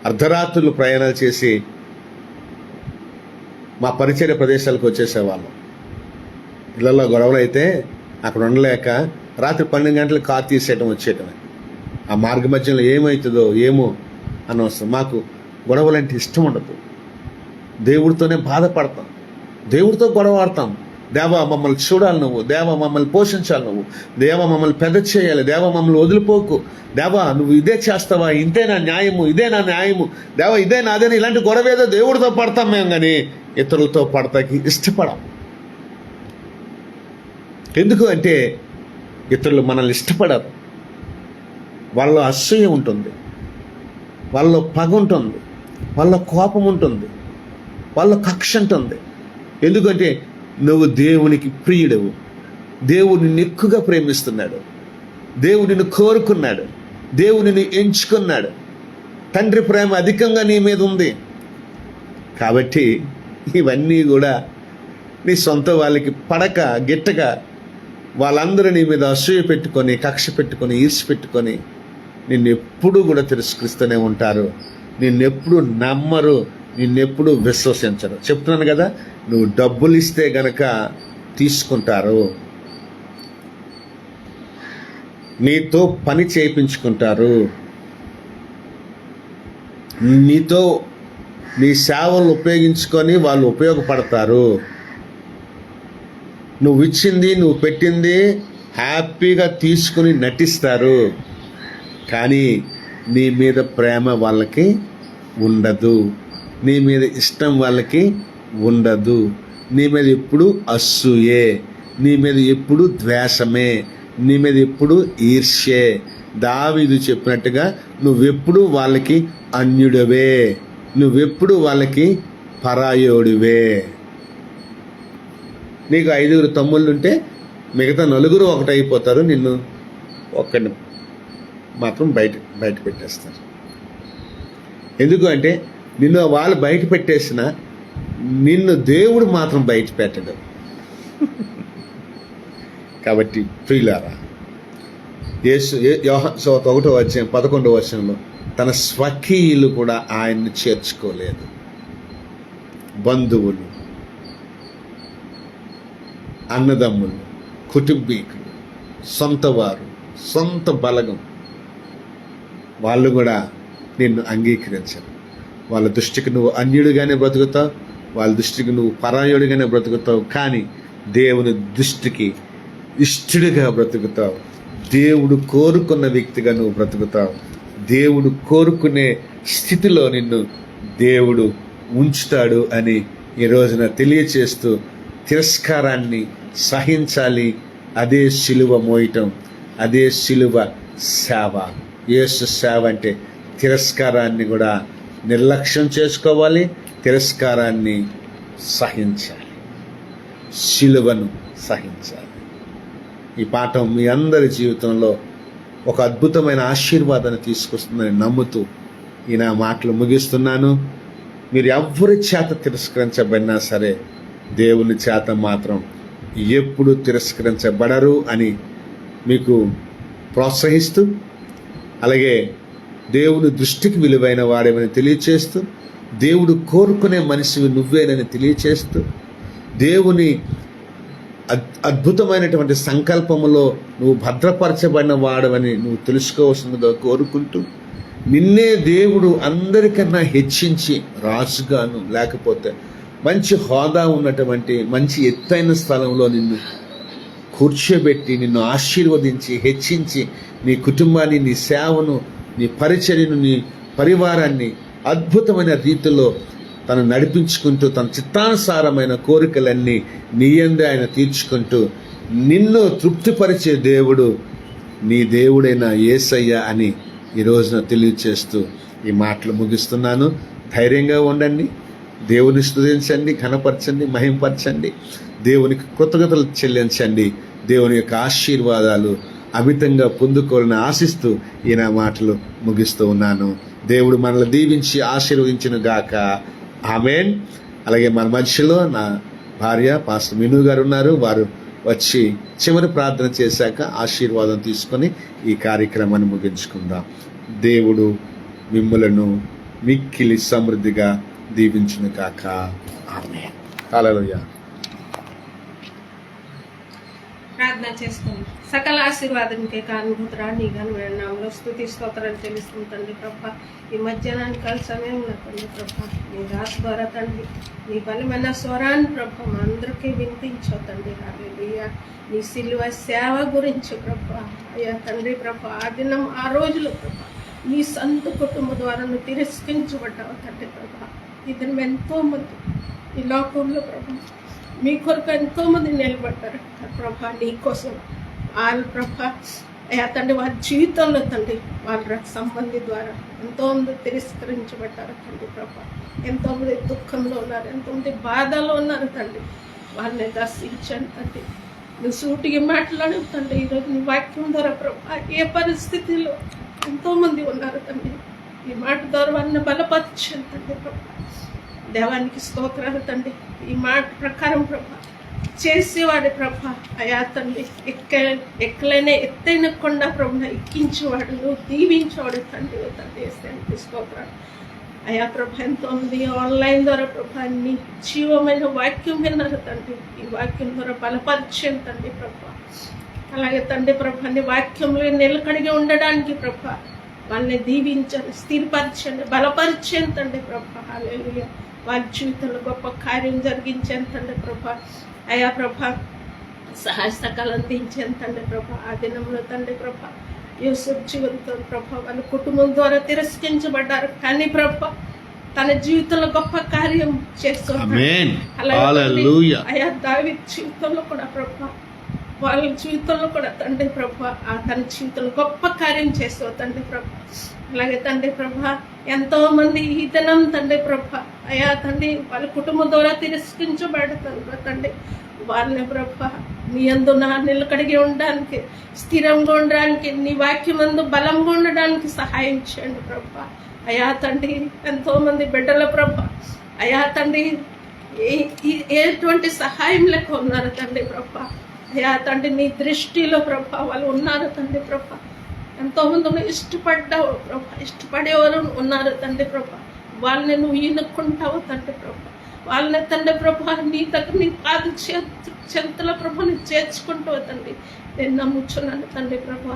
అర్ధరాత్రులు ప్రయాణాలు చేసి మా పరిచర్య ప్రదేశాలకు వచ్చేసేవాళ్ళం. ఇళ్లలో గొడవలు అయితే అక్కడ ఉండలేక రాత్రి 12 గంటలకు కారు తీసేయటం వచ్చేయటమే. ఆ మార్గ మధ్యలో ఏమవుతుందో ఏమో అనవసరం. మాకు గొడవలంటే ఇష్టం ఉండదు. దేవుడితోనే బాధపడతాం, దేవుడితో గొడవ ఆడతాం. దేవా మమ్మల్ని చూడాలి నువ్వు, దేవా మమ్మల్ని పోషించాలి నువ్వు, దేవా మమ్మల్ని పెద్ద చేయాలి, దేవా మమ్మల్ని వదిలిపోకు, దేవా నువ్వు ఇదే చేస్తావా, ఇంతే నా న్యాయము, ఇదే నా న్యాయము, దేవా ఇదే నాదేని. ఇలాంటి గొడవ ఏదో దేవుడితో పడతాం మేము, కానీ ఇతరులతో పడతాకి ఇష్టపడం. ఎందుకు అంటే ఇతరులు మనల్ని ఇష్టపడరు. వాళ్ళలో అసూయ ఉంటుంది, వాళ్ళలో పగ ఉంటుంది, వాళ్ళ కోపం ఉంటుంది, వాళ్ళ కక్ష ఉంటుంది. ఎందుకంటే నువ్వు దేవునికి ప్రియుడవు, దేవుడు నిన్ను ఎక్కువగా ప్రేమిస్తున్నాడు, దేవుడు నిన్ను కోరుకున్నాడు, దేవుడు నిన్ను ఎంచుకున్నాడు, తండ్రి ప్రేమ అధికంగా నీ మీద ఉంది. కాబట్టి ఇవన్నీ కూడా నీ సొంత వాళ్ళకి పడక గిట్టక వాళ్ళందరూ నీ మీద అసూయ పెట్టుకొని, కక్ష పెట్టుకొని, ఈర్ష పెట్టుకొని నిన్నెప్పుడు కూడా తిరస్కరిస్తూనే ఉంటారు. నిన్నెప్పుడు నమ్మరు, నిన్నెప్పుడు విశ్వసించరు. చెప్తున్నాను కదా, నువ్వు డబ్బులు ఇస్తే గనక తీసుకుంటారు, నీతో పని చేయించుకుంటారు, నీతో నీ సేవలు ఉపయోగించుకొని వాళ్ళు ఉపయోగపడతారు. నువ్వు ఇచ్చింది, నువ్వు పెట్టింది హ్యాపీగా తీసుకుని నటిస్తారు. కానీ నీ మీద ప్రేమ వాళ్ళకి ఉండదు, నీ మీద ఇష్టం వాళ్ళకి ఉండదు. నీ మీద ఎప్పుడు అసూయే, నీ మీద ఎప్పుడు ద్వేషమే, నీ మీద ఎప్పుడు ఈర్ష్యే. దావీదు చెప్పినట్టుగా నువ్వెప్పుడు వాళ్ళకి అన్యుడవే, నువ్వెప్పుడు వాళ్ళకి పరాయోడివే. నీకు 5 తమ్ముళ్ళుంటే మిగతా 4 ఒకటైపోతారు, నిన్ను ఒక్కడిని మాత్రం బయట పెట్టేస్తారు. ఎందుకు అంటే నిన్ను వాళ్ళు బయట పెట్టేసిన నిన్ను దేవుడు మాత్రం బయట పెట్టడు. కాబట్టి ప్రియులారా, యోహాను సువార్త 1:11 తన స్వకీయులు కూడా ఆయన్ని చేర్చుకోలేదు. బంధువులు, అన్నదమ్ములు, కుటుంబీకులు, సొంత వారు, సొంత బలగం, వాళ్ళు కూడా నిన్ను అంగీకరించరు. వాళ్ళ దృష్టికి నువ్వు అన్యుడిగానే బ్రతుకుతావు, వాళ్ళ దృష్టికి నువ్వు పరాయుడిగానే బ్రతుకుతావు. కానీ దేవుని దృష్టికి ఇష్టడిగా బ్రతుకుతావు. దేవుడు కోరుకున్న వ్యక్తిగా నువ్వు బ్రతుకుతావు. దేవుడు కోరుకునే స్థితిలో నిన్ను దేవుడు ఉంచుతాడు అని ఈ రోజున తెలియచేస్తూ, తిరస్కారాన్ని సహించాలి. అదే సిలువ మోయటం, అదే సిలువ సేవ. యేసు సేవ అంటే తిరస్కారాన్ని కూడా నిర్లక్ష్యం చేసుకోవాలి, తిరస్కారాన్ని సహించాలి, సిలువను సహించాలి. ఈ పాఠం మీ అందరి జీవితంలో ఒక అద్భుతమైన ఆశీర్వాదాన్ని తీసుకొస్తుందని నమ్ముతూ ఈ నా మాటలు ముగిస్తున్నాను. మీరు ఎవరి చేత తిరస్కరించబడినా సరే దేవుని చేత మాత్రం ఎప్పుడు తిరస్కరించబడరు అని మీకు ప్రోత్సహిస్తూ, అలాగే దేవుని దృష్టికి విలువైన వాడేమని తెలియచేస్తూ, దేవుడు కోరుకునే మనిషివి నువ్వేనని తెలియచేస్తూ, దేవుని అద్భుతమైనటువంటి సంకల్పములో నువ్వు భద్రపరచబడిన వాడవని నువ్వు తెలుసుకోవాల్సిందిగా కోరుకుంటూ, నిన్నే దేవుడు అందరికన్నా హెచ్చించి రాజుగాను, లేకపోతే మంచి హోదా ఉన్నటువంటి మంచి ఎత్తైన స్థలంలో నిన్ను కూర్చోబెట్టి నిన్ను ఆశీర్వదించి హెచ్చించి నీ కుటుంబాన్ని, నీ సేవను, నీ పరిచర్యను, నీ పరివారాన్ని అద్భుతమైన రీతిలో తను నడిపించుకుంటూ తన చిత్తానుసారమైన కోరికలన్నీ నీ యందే ఆయన తీర్చుకుంటూ నిన్ను తృప్తిపరిచే దేవుడు నీ దేవుడైన యేసయ్య అని ఈ రోజున తెలియచేస్తూ ఈ మాటలు ముగిస్తున్నాను. ధైర్యంగా ఉండండి, దేవుని స్తుతించండి, ఘనపరచండి, మహింపరచండి, దేవునికి కృతజ్ఞతలు చెల్లించండి. దేవుని యొక్క ఆశీర్వాదాలు అమితంగా పొందుకోవాలని ఆశిస్తూ ఈ నా మాటలు ముగిస్తూ ఉన్నాను. దేవుడు మనల్ని దీవించి ఆశీర్వదించును గాక. ఆమేన్. అలాగే మన మధ్యలో నా భార్య పాస్టర్ మిను గారు ఉన్నారు. వారు వచ్చి చివరి ప్రార్థన చేశాక ఆశీర్వాదం తీసుకొని ఈ కార్యక్రమాన్ని ముగించుకుందాం. దేవుడు మిమ్ములను మిక్కిలి సమృద్ధిగా దీవించును కాక. ఆమేన్. హల్లెలూయా. ప్రార్థన చేసుకుందాం. సకల ఆశీర్వాదంకే కానుభూతురా నీ ఘనమైన నామములో స్తుతి స్తోత్రాలు చెల్లిస్తుంది తండ్రి ప్రభ. ఈ మధ్యాహ్నానికి కాల సమయంలో తండ్రి ప్రభ, నీ రాసు ద్వారా తండ్రి నీ బలమైన స్వరాన్ని ప్రభ మా అందరికీ వినిపించవు తండ్రి. హల్లెలూయా. నీ సిలువ సేవ గురించి ప్రభ అయ్యా తండ్రి ప్రభ, ఆ దినం ఆ రోజులు ప్రభ నీ సొంత కుటుంబం ద్వారా నువ్వు తిరస్కరించబడ్డావు తండ్రి ప్రభ. ఈ దినం ఎంతో మంది ఈ లోకంలో ప్రభ మీ కొరకు ఎంతోమంది నిలబడ్డారు ప్రభా నీ కోసం. వాళ్ళ ప్రభా అయ్యా తండ్రి వారి జీవితంలో తండ్రి వాళ్ళ సంబంధి ద్వారా ఎంతోమంది తిరస్కరించబడ్డారు తండ్రి ప్రభా. ఎంతోమంది దుఃఖంలో ఉన్నారు, ఎంతోమంది బాధలో ఉన్నారు తండ్రి. వాళ్ళని దర్శించండి తండ్రి. నువ్వు సూటికి మాట్లాడు తండ్రి. ఈరోజు నీ వాక్యం ద్వారా ప్రభా ఏ పరిస్థితిలో ఎంతోమంది ఉన్నారు తండ్రి. ఈ మాట ద్వారా వాళ్ళని బలపరచండి తండ్రి ప్రభా. దేవానికి స్తోత్రాలు తండ్రి. ఈ మాట ప్రకారం ప్రభ చేసేవాడు ప్రభ అయా తండ్రి ఎక్కలైనా ఎత్తైన కొండ ప్రభ ఎక్కించేవాడు, నువ్వు దీవించేవాడు తండ్రి. తండ్రి స్తోత్రాలు అయా ప్రభ. ఎంతోమంది ఆన్లైన్ ద్వారా ప్రభ నీ జీవమైన వాక్యం విన్నారు తండ్రి. ఈ వాక్యం ద్వారా బలపరిచయం తండ్రి ప్రభ. అలాగే తండ్రి ప్రభ నీ వాక్యంలో నిలకడిగి ఉండడానికి ప్రభ వాళ్ళని దీవించండి, స్థిరపరచండి, బలపరిచండి తండ్రి ప్రభ. హల్లెలూయా. వారి జీవితంలో గొప్ప కార్యం జరిగించాను తండ్రి ప్రభ. అయా ప్రభ సహాయ సకాలు అందించాను తండ్రి ప్రభ. ఆ దినంలో తండ్రి ప్రభ యూసుఫ్ జీవితంతో ప్రభ వాళ్ళ కుటుంబం ద్వారా తిరస్కరించబడ్డారు, కానీ ప్రభ తన జీవితంలో గొప్ప కార్యం చేస్తున్నారు. అయా దావీదు జీవితంలో కూడా ప్రభ వాళ్ళ జీవితంలో కూడా తండ్రి ప్రభ తన జీవితంలో గొప్ప కార్యం చేస్తావు తండ్రి ప్రభ. అలాగే తండ్రి ప్రభ ఎంతో మంది ఈ దినం తండ్రి ప్రభ అయా తండ్రి వాళ్ళ కుటుంబం ద్వారా తిరస్కరించబడతారు తండ్రి. వాళ్ళని ప్రభ నీ యందు నిలకడిగి ఉండడానికి, స్థిరంగా ఉండడానికి, నీ వాక్యమందు బలంగా ఉండడానికి సహాయం చేయండి ప్రభ. అయా తండ్రి ఎంతో మంది బిడ్డల ప్రభ అయా తండ్రి ఎటువంటి సహాయం లెక్క ఉన్నారు తండ్రి ప్రభ. అయా తండ్రి నీ దృష్టిలో ప్రభ వాళ్ళు ఉన్నారు తండ్రి ప్రభ. ఎంతోమంది ఇష్టపడ్డావు ప్రభ, ఇష్టపడేవారు ఉన్నారు తండ్రి ప్రభ. వాళ్ళని నువ్వు ఈనుకుంటావు తండ్రి ప్రభ. వాళ్ళని తండ్రి ప్రభ నీ దగ్గర నీ పాద చెంతల ప్రభని చేర్చుకుంటావు తండ్రి. నేను నమ్ముచున్నాను తండ్రి ప్రభ.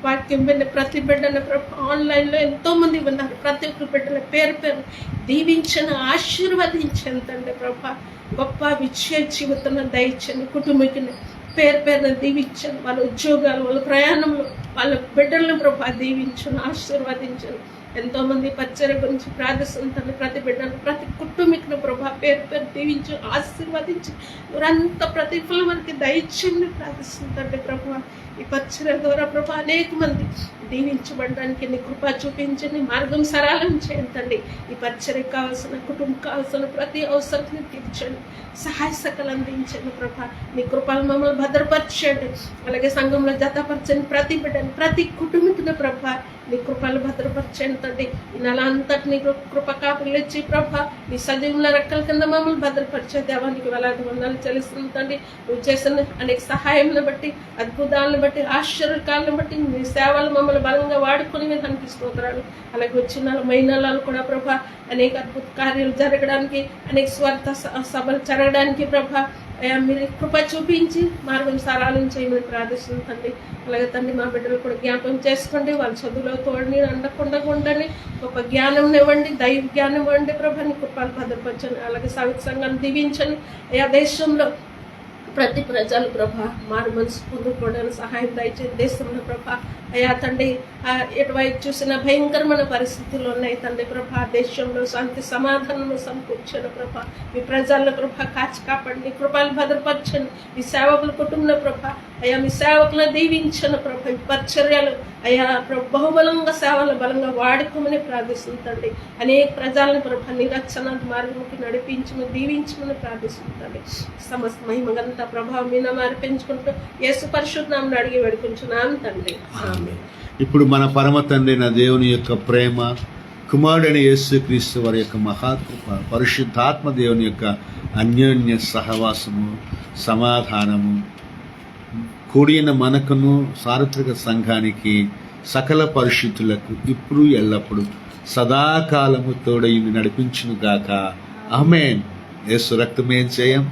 వాక్యం విన్న ప్రతి బిడ్డని ప్రభ ఆన్లైన్లో ఎంతోమంది ఉన్నారు. ప్రతి ఒక్క బిడ్డల పేరు పేరు దీవించను, ఆశీర్వదించను తండ్రి ప్రభ. గొప్ప విజయ జీవితంలో దయచండి. కుటుంబీకుని పేరు పేరున దీవించను. వాళ్ళ ఉద్యోగాలు, వాళ్ళ ప్రయాణంలో వాళ్ళ బిడ్డలను ప్రభా దీవించను, ఆశీర్వదించను. ఎంతోమంది పరిచర్య గురించి ప్రార్థిస్తుంది. ప్రతి బిడ్డను, ప్రతి కుటుంబీకును ప్రభా పేరు పేరు దీవించు, ఆశీర్వదించి ఊరంతా ప్రతిఫలం మనకి దయచేయండి ప్రార్థిస్తుంది ప్రభా. ఈ పరిచర్య ద్వారా ప్రభా అనేక మంది దీవించబడడానికి నీ కృప చూపించండి, మార్గం సరళం చేయండి. ఈ పరిచర్యకు కావాల్సిన, కుటుంబం కావాల్సిన ప్రతి అవసరాన్ని తీర్చండి, సహాయ సకలు అందించండి ప్రభా. నీ కృపలు మమ్మల్ని భద్రపరచండి. అలాగే సంఘంలో జతపరచండి ప్రతి బిడ్డని, ప్రతి కుటుంబీకుని ప్రభా నీ కృపలు భద్రపరచండి తండ్రి. ఈ నెల అంతటి నీ కృప కాపులు ఇచ్చి ప్రభా నీ సజీవుల రెక్కల కింద మమ్మల్ని భద్రపరిచే దేవానికి వేలాది వందనాలు చెల్లిస్తుంది తండ్రి. నువ్వు చేసిన అనేక సహాయంను బట్టి, అద్భుతాలను బట్టి, ఆశ్చర్యకాలను బట్టి నీ సేవలు మమ్మల్ని బలంగా వాడుకొని దానికి స్తోత్రాలు. అలాగే వచ్చిన మైనాలు కూడా ప్రభా అనేక అద్భుత కార్యాలు జరగడానికి, అనేక స్వార్థ సభలు జరగడానికి ప్రభా అయ్యా మీరు కృప చూపించి మార్గం సరళం చేయమని ప్రార్థిస్తుంది తండ్రి. అలాగే తండ్రి మా బిడ్డలు కూడా జ్ఞాపకం చేసుకోండి. వాళ్ళ చదువులో తోడిని అండకుండా ఉండండి, గొప్ప జ్ఞానం ఇవ్వండి, దైవ జ్ఞానం ఇవ్వండి ప్రభాని కృపలు భద్రపరచండి. అలాగే సావిక సంఘాన్ని దీవించండి. అయ్యా దేశంలో ప్రతి ప్రజలు ప్రభా మారు మనసు పొందుకోవడానికి సహాయం దయచేసి దేశంలో ప్రభా అయ్యా తండ్రి ఎటువైపు చూసిన భయంకరమైన పరిస్థితులు ఉన్నాయి తండ్రి ప్రభా. దేశంలో శాంతి సమాధానం సమకూర్చండి ప్రభా. మీ ప్రజల ప్రభా కాచి కాపాడండి, కృపలు భద్రపరచండి. మీ సేవకుల కుటుంబంలో ప్రభా అయ్యా మీ సేవకులను దీవించను ప్రభు, ఈ పరిచర్యలు అయ్యా ప్రభు బహుబలంగా సేవలు బలంగా వాడుకోమని ప్రార్థిస్తుంటండి. అనేక ప్రజలను ప్రభు నిరక్షణ మార్గంకి నడిపించమని దీవించమని ప్రార్థిస్తుంటండి. సమస్త మహిమగంత ప్రభావం మీద మార్పించుకుంటూ యేసు పరిశుద్ధ నామమున అడిగి వేడుకుంటున్నాం తండ్రి, ఆమేన్. ఇప్పుడు మన పరమ తండ్రి నా దేవుని యొక్క ప్రేమ, కుమారుడైన యేసుక్రీస్తు వారి యొక్క మహాకృప, పరిశుద్ధాత్మ దేవుని యొక్క అన్యోన్య సహవాసము, సమాధానము కూడిన మనకును సార్వత్రిక సంఘానికి సకల పరిశుద్ధులకు ఇప్పుడు ఎల్లప్పుడు సదాకాలము తోడైంది నడిపించును గాక. ఆమేన్. యేసు రక్తమే జయం,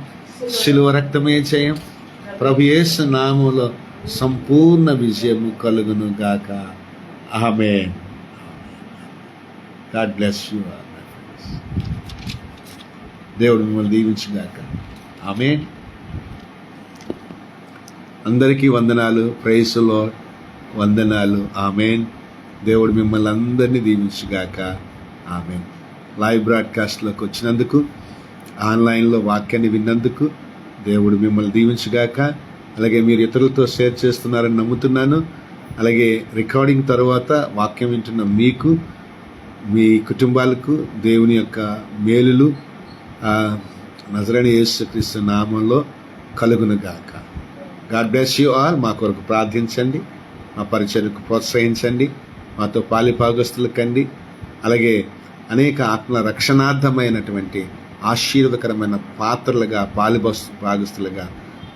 శిలువ రక్తమే జయం. ప్రభు యేసు నామములో సంపూర్ణ విజయము కలుగును గాక. ఆమేన్. God bless you. దేవుడు మిమ్మల్ని దీవించుగాక. ఆమేన్. అందరికీ వందనాలు. Praise the Lord. వందనాలు. ఆమేన్. దేవుడు మిమ్మల్ని అందరినీ దీవించుగాక. ఆమేన్. లైవ్ బ్రాడ్కాస్ట్లోకి వచ్చినందుకు, ఆన్లైన్లో వాక్యాన్ని విన్నందుకు దేవుడు మిమ్మల్ని దీవించుగాక. అలాగే మీరు ఇతరులతో షేర్ చేస్తున్నారని నమ్ముతున్నాను. అలాగే రికార్డింగ్ తర్వాత వాక్యం వింటున్న మీకు, మీ కుటుంబాలకు దేవుని యొక్క మేలులు నజరేయుడైన యేసుక్రీస్తు నామంలో కలుగునుగాక. God bless you all. మా కొరకు ప్రార్థించండి, మా పరిచర్యకు ప్రోత్సహించండి, మాతో పాలిభాగస్తులు కండి. అలాగే అనేక ఆత్మల రక్షణార్థమైనటువంటి ఆశీర్వదకరమైన పాత్రలుగా భాగస్తులుగా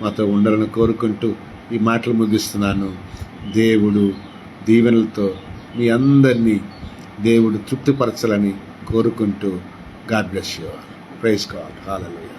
మాతో ఉండాలని కోరుకుంటూ ఈ మాటలు ముగిస్తున్నాను. దేవుడు దీవెనలతో మీ అందరినీ దేవుడు తృప్తిపరచాలని కోరుకుంటూ God bless you all. Praise God. Hallelujah.